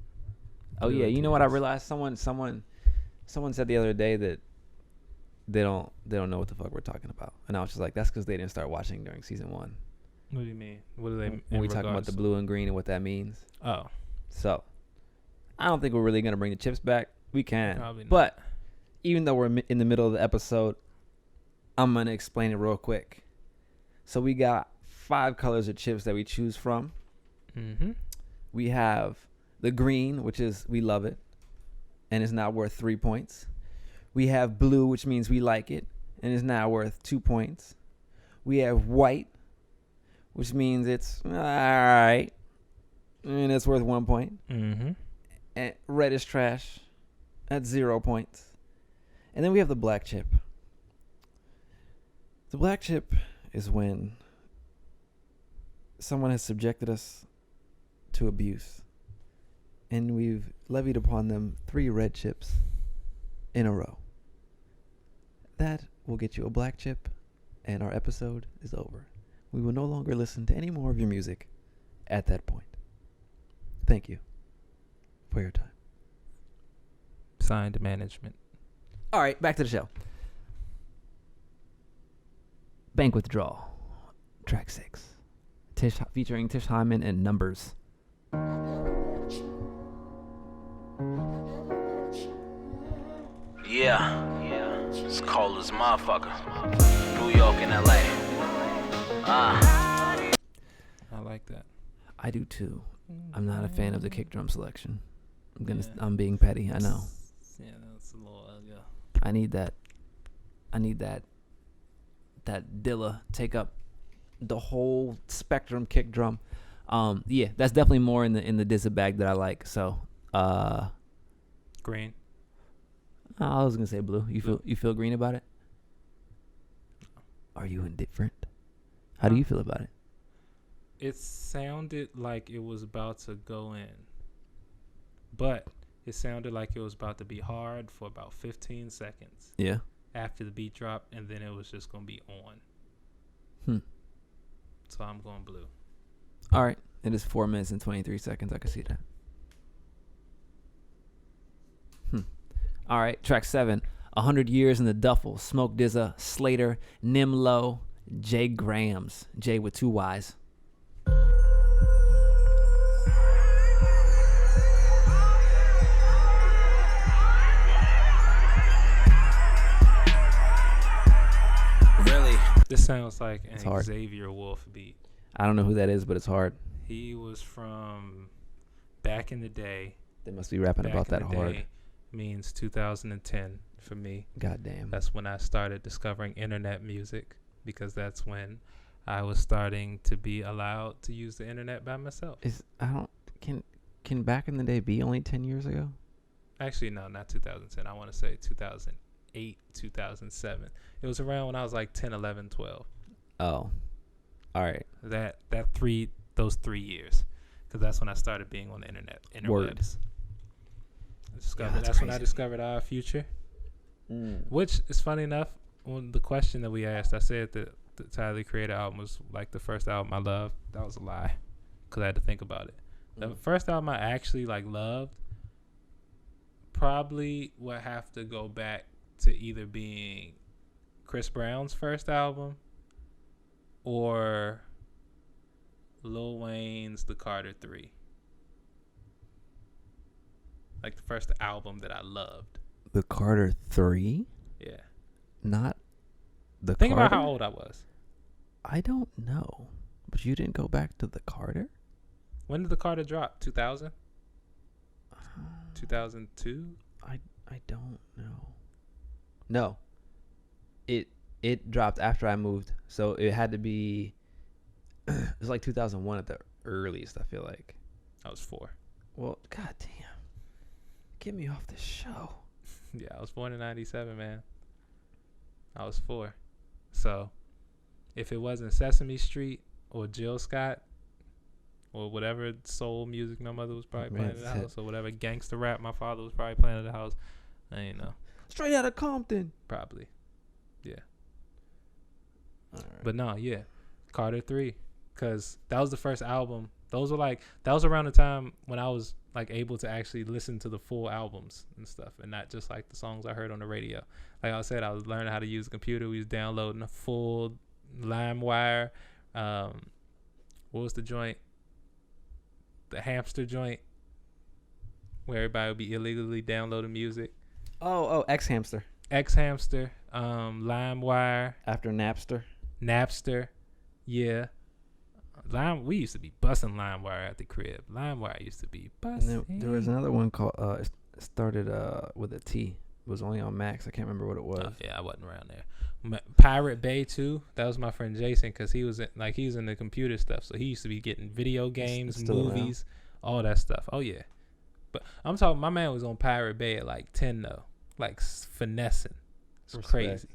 Oh Blue yeah, it you know what I is. realized? Someone said the other day that they don't know what the fuck we're talking about, and I was just like, that's because they didn't start watching during season 1. What do you mean? What do they? When we talking about the blue and green and what that means. Oh, So I don't think we're really gonna bring the chips back. We can, probably not. but even though we're in the middle of the episode, I'm gonna explain it real quick. So we got 5 colors of chips that we choose from. Mm-hmm. We have the green, which is we love it, and it's now worth 3 points. We have blue, which means we like it, and is now worth 2 points. We have white, which means it's all right, and it's worth 1 point. Mm-hmm. And red is trash at 0 points. And then we have the black chip. The black chip is when someone has subjected us to abuse, and we've levied upon them 3 red chips in a row. That will get you a black chip, and our episode is over. We will no longer listen to any more of your music at that point. Thank you for your time. Signed management. All right, back to the show. Bank Withdrawal, track 6. Featuring Tish Hyman and Numbers. Yeah, it's cold as motherfucker. New York and LA. I like that. I do too. I'm not a fan of the kick drum selection. I'm being petty. I know. Yeah, that's a little. I need that. That Dilla take up the whole spectrum kick drum. Yeah, that's definitely more in the Dizza bag that I like. So, Green. I was gonna say blue. You feel green about it? Are you indifferent? How do you feel about it? It sounded like it was about to go in, but it sounded like it was about to be hard for about 15 seconds. Yeah. After the beat dropped, and then it was just gonna be on. So I'm going blue. All right. It is 4 minutes and 23 seconds. I can see that. All right. Track 7. 100 Years in the Duffel. Smoke Dizza, Slater, Nimlo, Jay Grams. Jay with 2 Y's. Really? This sounds like It's an hard. Xavier Wolf beat. I don't know who that is, but it's hard. He was from back in the day. They must be rapping Back about in that the hard. day means 2010 for me. God damn. That's when I started discovering internet music, because that's when I was starting to be allowed to use the internet by myself. Can back in the day be only 10 years ago? Actually, no, not 2010. I want to say 2008, 2007. It was around when I was like 10, 11, 12. Oh. All right. Those 3 years, because that's when I started being on the internet. Word. Interwebs. Yeah, that's that's when I crazy. discovered Our Future. Which is funny enough, on the question that we asked, I said that the Tyler the Creator album was like the first album I loved. That was a lie, because I had to think about it. The first album I actually like loved probably would have to go back to either being Chris Brown's first album or Lil Wayne's The Carter 3. Like the first album that I loved. The Carter 3? Yeah. Not the Think Carter? about how old I was. I don't know. But you didn't go back to the Carter? When did The Carter drop? 2000? 2002? I don't know. No. It dropped after I moved. So it had to be it was like 2001 at the earliest, I feel like. I was 4. Well, goddamn. Get me off the show. Yeah, I was born in 97, man. I was 4. So, if it wasn't Sesame Street or Jill Scott or whatever soul music my mother was probably playing in the house, or whatever gangster rap my father was probably playing in the house, I ain't know. Straight out of Compton. Probably. Yeah. All right. But no, yeah. Carter 3. Because that was the first album. That was around the time when I was like able to actually listen to the full albums and stuff, and not just like the songs I heard on the radio. Like I said, I was learning how to use a computer. We was downloading a full LimeWire. What was the joint? The hamster joint, where everybody would be illegally downloading music. Oh, X-Hamster. X-Hamster, LimeWire. After Napster. Yeah. We used to be busting LimeWire at the crib. LimeWire used to be busting. And there was another one called it started with a T, was only on Max. I can't remember what it was. Yeah, I wasn't around there. Pirate Bay too. That was my friend Jason, because he was in the computer stuff. So he used to be getting video games, It's still movies, all that stuff. Oh yeah, but I'm talking. My man was on Pirate Bay at like 10 though, like finessing. It's Respect.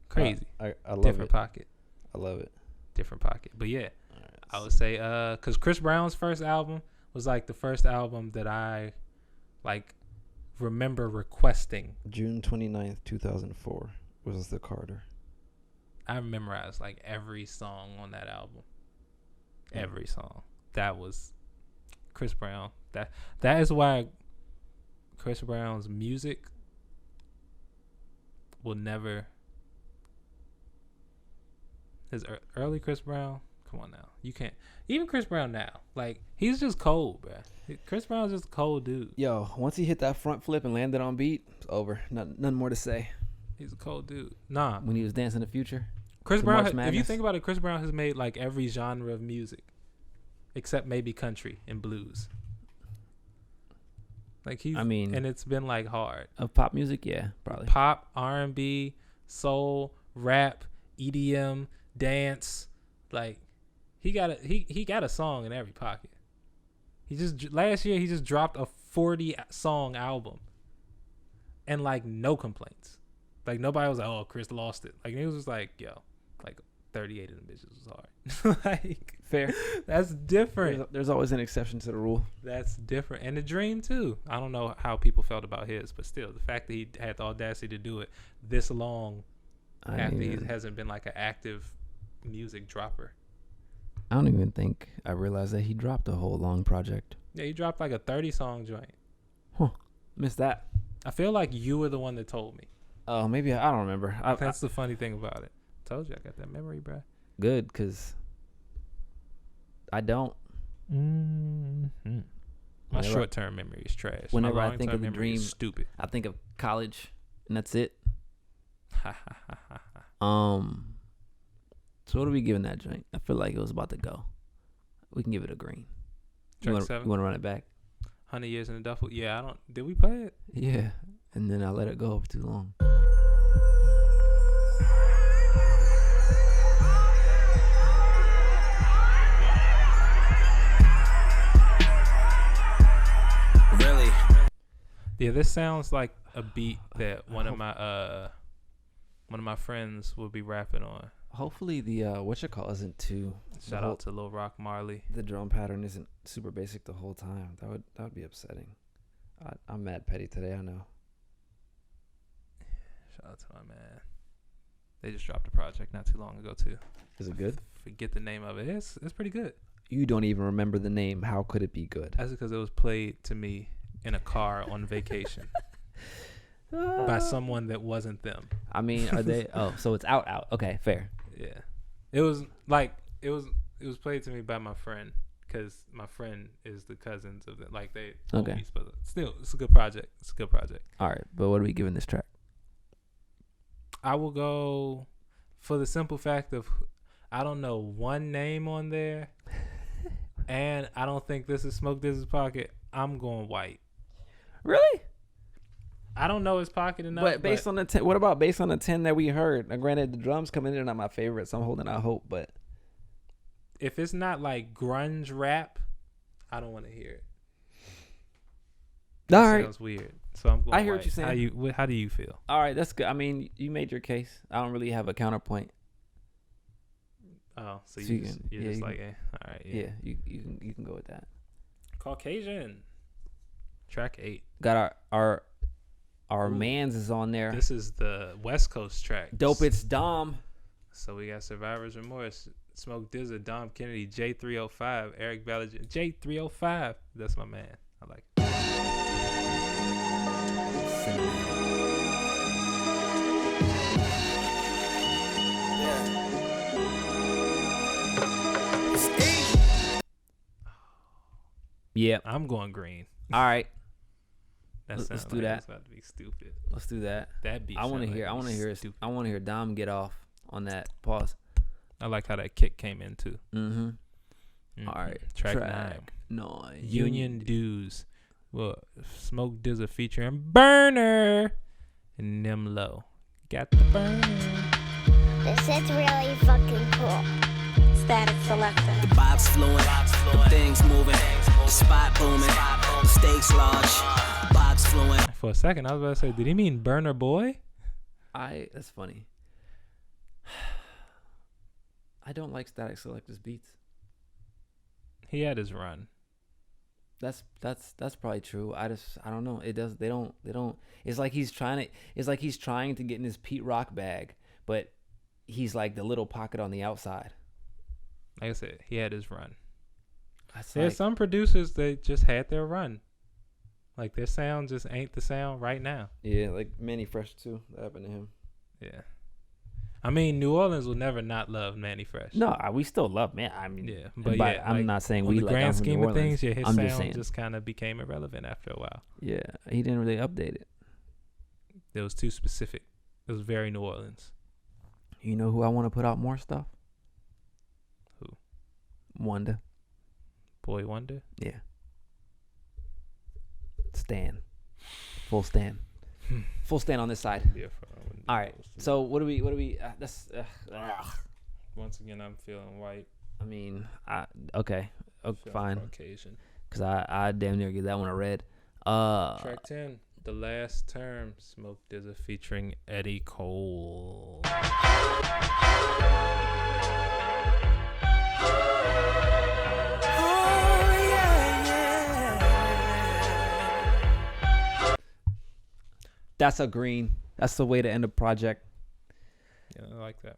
crazy. I love Different it. pocket. I love it. Different pocket. But yeah, All right, I would say because Chris Brown's first album was like the first album that I like remember requesting. June 29th, 2004 was the Carter. I memorized like every song on that album. Every song. That was Chris Brown. That is why Chris Brown's music will never. His early Chris Brown, come on now, you can't. Even Chris Brown now, like he's just cold, bro. Chris Brown's just a cold dude. Yo, once he hit that front flip and landed on beat, it's over. Nothing more to say. He's a cold dude. Nah, When he was dancing the future. Chris to Brown. March If you Madness. think about it, Chris Brown has made like every genre of music, except maybe country and blues. Like he's, I mean, and it's been like hard. Of pop music, yeah, probably. Pop, R&B, soul, rap, EDM, dance. Like he got a song in every pocket. Last year he just dropped a 40 song album, and like no complaints. Like nobody was like, "Oh, Chris lost it." Like it was just like, "Yo, like 38 of them bitches was hard." Like Fair. that's different. There's always an exception to the rule. That's different. And The Dream too. I don't know how people felt about his, but still, the fact that he had the audacity to do it this long after he hasn't been like an active music dropper. I don't even think I realized that he dropped a whole long project. Yeah, he dropped like a 30-song joint. Missed that. I feel like you were the one that told me. Oh, maybe I don't remember. That's the funny thing about it. Told you I got that memory, bro. Good, because I don't. Mm-hmm. My Whenever- short-term memory is trash. whenever My I think long-term of The memory is Dream- stupid. I think of college, and that's it. So what are we giving that joint? I feel like it was about to go. We can give it a green. You Track 7. want to run it back? 100 Years in the Duffel. Yeah, I don't. Did we play it? Yeah. And then I let it go for too long. Really? Yeah, this sounds like a beat that one of my friends would be rapping on. Hopefully the whatchamacallit isn't too. Shout out to Lil Rock Marley. The drum pattern isn't super basic the whole time. That would be upsetting. I'm mad petty today. I know. Shout out to my man. They just dropped a project not too long ago too. Is it good? Forget the name of it. It's pretty good. You don't even remember the name. How could it be good? That's because it was played to me in a car on vacation by someone that wasn't them. I mean, are they? Oh, so it's out. Okay, fair. Yeah, it was like it was played to me by my friend, because my friend is the cousins of them. Like they Okay. homies, but still, it's a good project. All right, but what are we giving this track? I will go for the simple fact of I don't know one name on there, and I don't think this is Smoke Dizza's pocket. I'm going white. Really? I don't know his pocket enough. But based on the 10, what about based on the 10 that we heard? Now, granted, the drums coming in are not my favorite, so I'm holding out hope. But if it's not like grunge rap, I don't want to hear it. all right, Sounds weird. So I'm going. I hear what white. you're saying. How do you feel? all right, that's good. I mean, you made your case. I don't really have a counterpoint. Oh, so So you're you just, can- you're yeah, just you like, can- all right, Yeah, you can go with that. Caucasian. Track 8. Got our Ooh. mans is on there. This is the West Coast track. Dope, it's Dom. So we got Survivor's Remorse, Smoke Dizza, Dom Kennedy, J305, Eric Ballage, J305. That's my man. I like it. Yep. I'm going green. All right, That Let's sounds do like that. it's about to be stupid. let's do that. That beat. I want to sound hear. like I want to it's hear. stupid. I want to hear Dom get off on that. Pause. I like how that kick came in too. Mm-hmm. All right. Track 9. 9. Union Dues. Well, Smoke Dizza featuring Burner and Nimlo. Got the burn. This is really fucking cool. Static selector. The vibes flowing, the things moving, the spot booming, the stakes large, box flowing. For a second, I was about to say, did he mean Burner Boy? That's funny. I don't like Static Selector's beats. He had his run. That's probably true. I don't know. They don't it's like he's trying to get in his Pete Rock bag, but he's like the little pocket on the outside. Like I said, he had his run. That's There's some producers that just had their run. Like their sound just ain't the sound right now. Yeah, like Manny Fresh too. That happened to him. Yeah. I mean, New Orleans will never not love Manny Fresh. No, we still love man. I mean, yeah, but yeah, I'm like, not saying on we the like. grand scheme of things, yeah, his I'm sound just kind of became irrelevant after a while. Yeah, he didn't really update it. It was too specific. It was very New Orleans. You know who I want to put out more stuff? Who? Wonder. Boy Wonder. Yeah. Stan. Full Stan. Full Stan on this side. Yeah. All right. So what do we? Once again, I'm feeling white. I mean, okay, fine. Caucasian. Cause I damn near give that one a red. Track 10, The Last Term, Smoke Dizza featuring Eddie Cole. That's a green. That's the way to end a project. Yeah, I like that.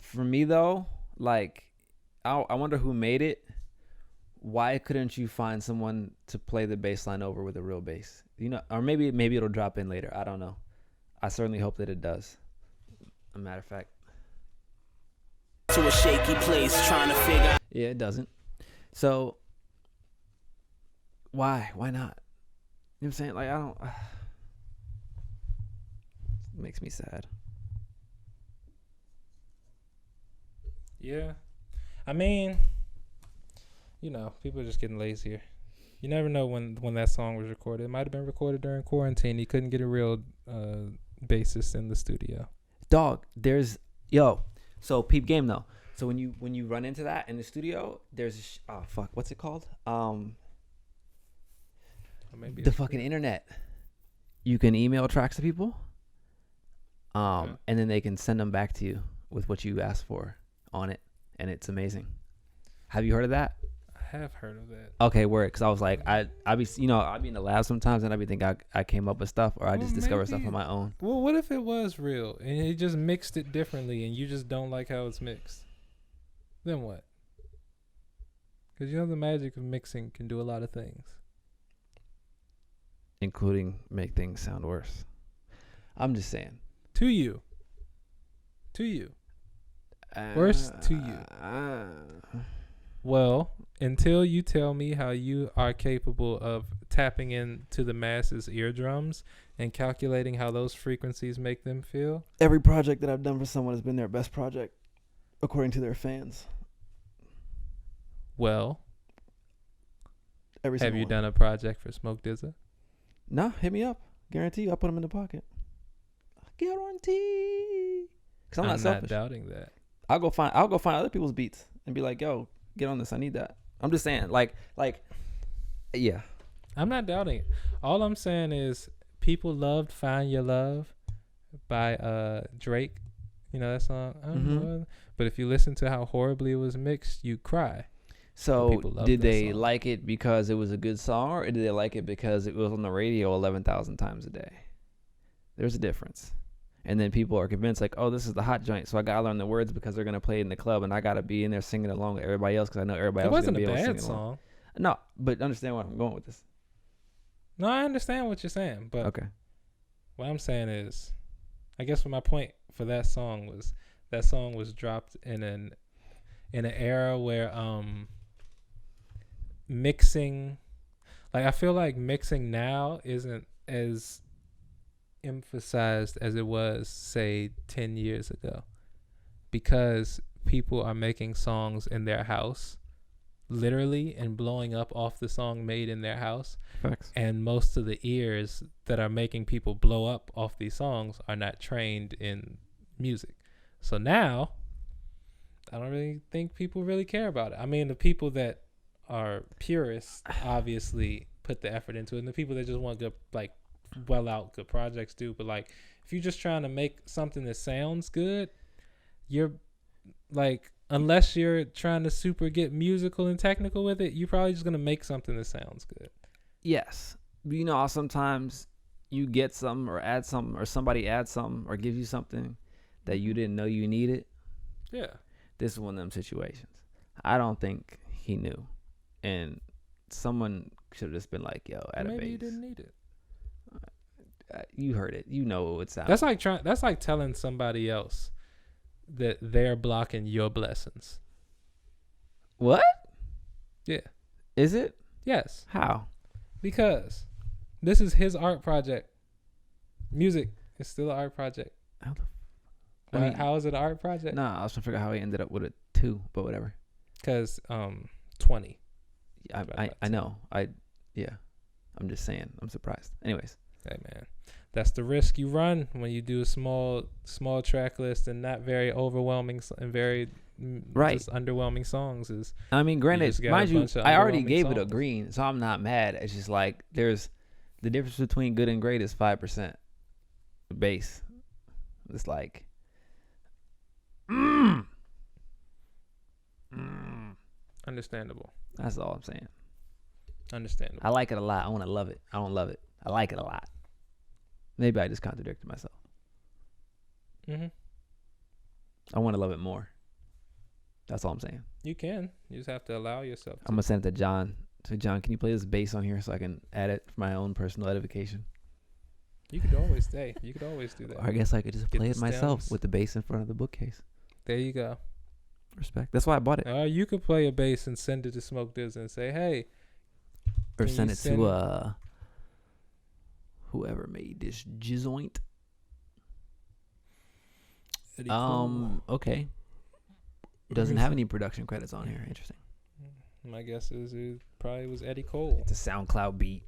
For me though, like, I wonder who made it. Why couldn't you find someone to play the bass line over with a real bass? You know, or maybe it'll drop in later. I don't know. I certainly hope that it does. A matter of fact. To a shaky place, trying to figure out. Yeah, it doesn't. So why? Why not? You know what I'm saying? Like, I don't. It makes me sad. Yeah. I mean, you know, people are just getting lazier. You never know when that song was recorded. It might have been recorded during quarantine. He couldn't get a real bassist in the studio. Dog, so peep game though. So when you run into that in the studio, there's what's it called? Maybe the fucking internet. You can email tracks to people, and then they can send them back to you with what you asked for on it, and it's amazing. Have you heard of that? I have heard of that. Okay, word. Because I was like, I be in the lab sometimes, and I be thinking I came up with stuff, or I just discover stuff on my own. Well, what if it was real and he just mixed it differently, and you just don't like how it's mixed? Then what? Because you know the magic of mixing can do a lot of things, including make things sound worse. I'm just saying. To you. Worse to you. Well, until you tell me how you are capable of tapping into the masses' eardrums and calculating how those frequencies make them feel. Every project that I've done for someone has been their best project, according to their fans. Well, have you done a project for Smoke Dizza? No, hit me up. Guarantee you, I'll put them in the pocket. Guarantee. Because I'm not selfish. Not doubting that. I'll go find other people's beats and be like, yo, get on this. I need that. I'm just saying, like, yeah. I'm not doubting it. All I'm saying is people loved Find Your Love by Drake. You know that song? Mm-hmm. But if you listen to how horribly it was mixed, you cry. So did they like it because it was a good song, or did they like it because it was on the radio 11,000 times a day? There's a difference. And then people are convinced, like, oh, this is the hot joint, so I got to learn the words because they're going to play it in the club, and I got to be in there singing along with everybody else because I know everybody else is going to be able to sing along. It wasn't a bad song. No, but understand where I'm going with this. No, I understand what you're saying, but okay. What I'm saying is, I guess what my point for that song was dropped in an era where mixing, like, I feel like mixing now isn't as emphasized as it was, say, 10 years ago, because people are making songs in their house, literally and blowing up off the song made in their house. Facts. And most of the ears that are making people blow up off these songs are not trained in music. So now I don't really think people really care about it. I mean, the people that are purists obviously put the effort into it, and the people that just want good, like, well out good projects do. But like, if you're just trying to make something that sounds good, you're like, unless you're trying to super get musical and technical with it, you're probably just gonna make something that sounds good. Yes. You know, sometimes you get something or add something, or somebody adds something or gives you something that you didn't know you needed. Yeah. This is one of them situations. I don't think he knew. And someone should have just been like, yo, add a bass. Maybe you didn't need it. You heard it. You know what it sounds. That's like telling somebody else that they're blocking your blessings. What? Yeah. Is it? Yes. How? Because this is his art project. Music is still an art project. How is it an art project? Nah, I was trying to figure out how he ended up with a 2, but whatever. Because 20. I know. Yeah. I'm just saying. I'm surprised. Anyways. Hey man, that's the risk you run when you do a small track list and not very overwhelming and very just underwhelming songs. Is I mean, granted, mind you, I already gave it a songs. green, so I'm not mad. It's just like there's the difference between good and great is 5% bass. It's like, understandable. That's all I'm saying. Understandable. I like it a lot. I want to love it. I don't love it. I like it a lot. Maybe I just contradicted myself. Mm-hmm. I want to love it more. That's all I'm saying. You can. You just have to allow yourself to. I'm going to send it to John. So, John, can you play this bass on here so I can add it for my own personal edification? You could always stay. You could always do that. Or I guess I could just play it myself stems. with the bass in front of the bookcase. There you go. Respect. That's why I bought it. Or you could play a bass and send it to Smoke Dizza and say, hey. Or send it to whoever made this jizoint. Okay. Doesn't have any production credits on here. Interesting. My guess is it probably was Eddie Cole. It's a SoundCloud beat.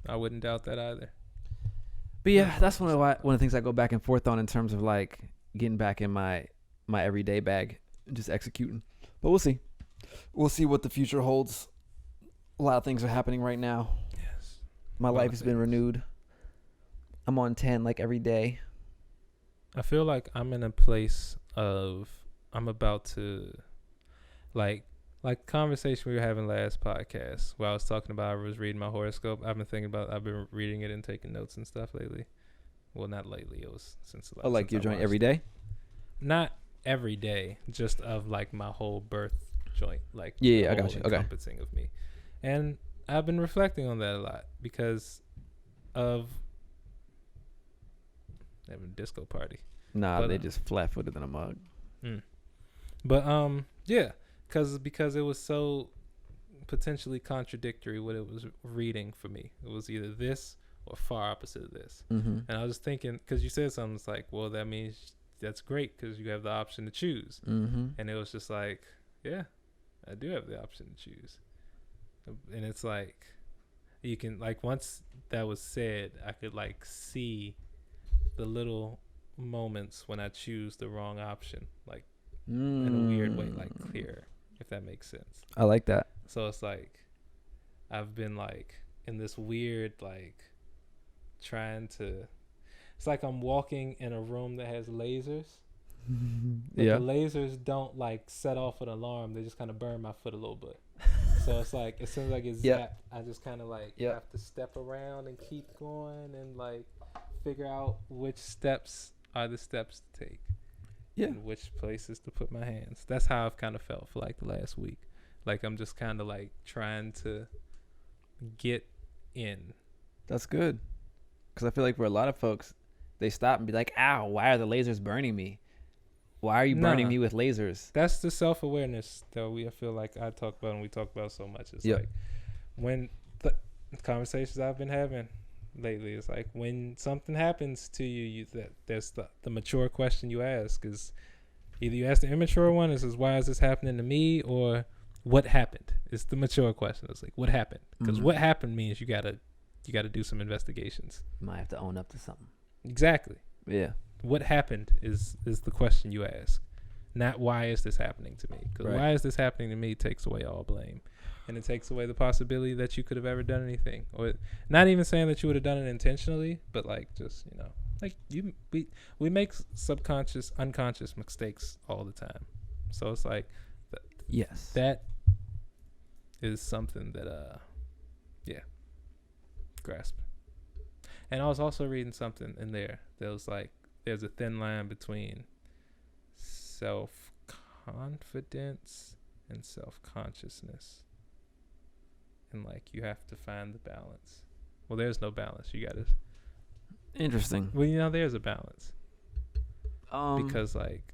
I wouldn't doubt that either. But yeah, that's one of the things I go back and forth on in terms of like getting back in my everyday bag and just executing. But we'll see. We'll see what the future holds. A lot of things are happening right now. Yes. My life has been renewed. I'm on 10 like every day. I feel like I'm in a place of I'm about to like conversation we were having last podcast where I was talking about I was reading my horoscope. I've been reading it and taking notes and stuff lately. Well, not lately. It was since the last. Oh, like your joint every day? Not every day, just of like my whole birth joint, like yeah, I got you. Okay. Encompassing of me, and I've been reflecting on that a lot because of having a disco party. Nah, they just flat-footed in a mug. But yeah, because it was so potentially contradictory what it was reading for me. It was either this or far opposite of this. Mm-hmm. And I was thinking, because you said something, it's like, well, that means that's great because you have the option to choose. Mm-hmm. And it was just like, yeah, I do have the option to choose. And it's like, you can, like, once that was said, I could like see the little moments when I choose the wrong option, like in a weird way, like clearer, if that makes sense. I like that. So it's like I've been like in this weird like trying to, it's like I'm walking in a room that has lasers. But yeah, the lasers don't like set off an alarm, they just kind of burn my foot a little bit. So it's like as soon as I get zapped, I just kind of like have to step around and keep going and like figure out which steps are the steps to take. Yeah. And which places to put my hands. That's how I've kind of felt for like the last week. Like I'm just kind of like trying to get in. That's good. Because I feel like for a lot of folks, they stop and be like, ow, why are the lasers burning me? Why are you burning me with lasers? That's the self-awareness that I feel like I talk about and we talk about so much. It's like when the conversations I've been having lately, it's like when something happens to you, that there's the mature question you ask is either you ask the immature one, is why is this happening to me, or what happened? It's the mature question. It's like, what happened? Because Mhm. what happened means you gotta do some investigations. You might have to own up to something. Exactly. Yeah. What happened is the question you ask, not why is this happening to me? Because Right. why is this happening to me takes away all blame, and it takes away the possibility that you could have ever done anything, or not even saying that you would have done it intentionally, but like just like we make subconscious, unconscious mistakes all the time. So it's like Yes. that is something that grasp. And I was also reading something in there that was like there's a thin line between self-confidence and self-consciousness, and like you have to find the balance. Well, there's no balance. You gotta Interesting. there's a balance, because like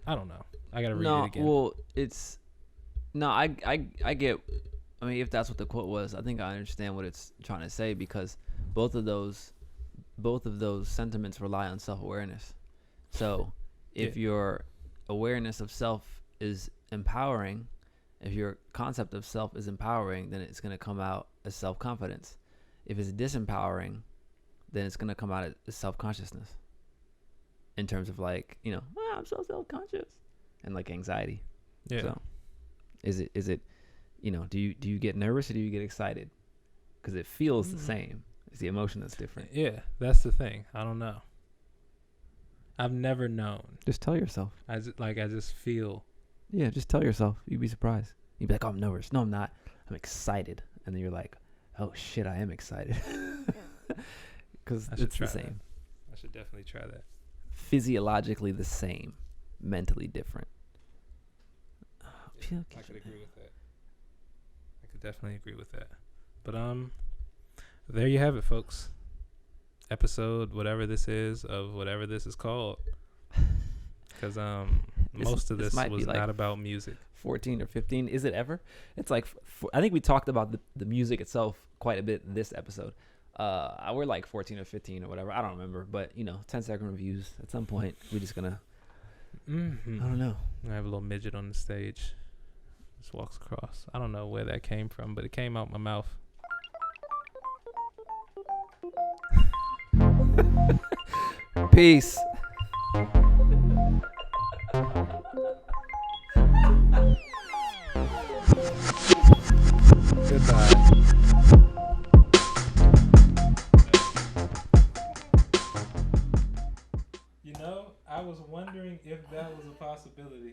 I don't know, I gotta read it again. Well, it's I get. I mean, if that's what the quote was, I think I understand what it's trying to say, because both of those sentiments rely on self-awareness. So, if your awareness of self is empowering, if your concept of self is empowering, then it's going to come out as self-confidence. If it's disempowering, then it's going to come out as self-consciousness. In terms of like, I'm so self-conscious, and like anxiety. Yeah. So, is it do you get nervous or do you get excited? Because it feels the same. It's the emotion that's different. Yeah, that's the thing. I don't know. I've never known. Just tell yourself. I just feel. Yeah, just tell yourself. You'd be surprised. You'd be like, "Oh, I'm nervous." No, I'm not. I'm excited. And then you're like, "Oh shit, I am excited." Because it's the same. I should definitely try that. Physiologically the same, mentally different. Yeah, I could agree with that. I could definitely agree with that. But there you have it, folks. Episode whatever this is of whatever this is called. Because most of this was like not about music. 14 or 15. Is it ever? It's like I think we talked about the music itself quite a bit in this episode. We're like 14 or 15 or whatever. I don't remember. But 10-second reviews. At some point, we're just gonna. I don't know. I have a little midget on the stage. Just walks across. I don't know where that came from, but it came out my mouth. Peace. Goodbye. I was wondering if that was a possibility.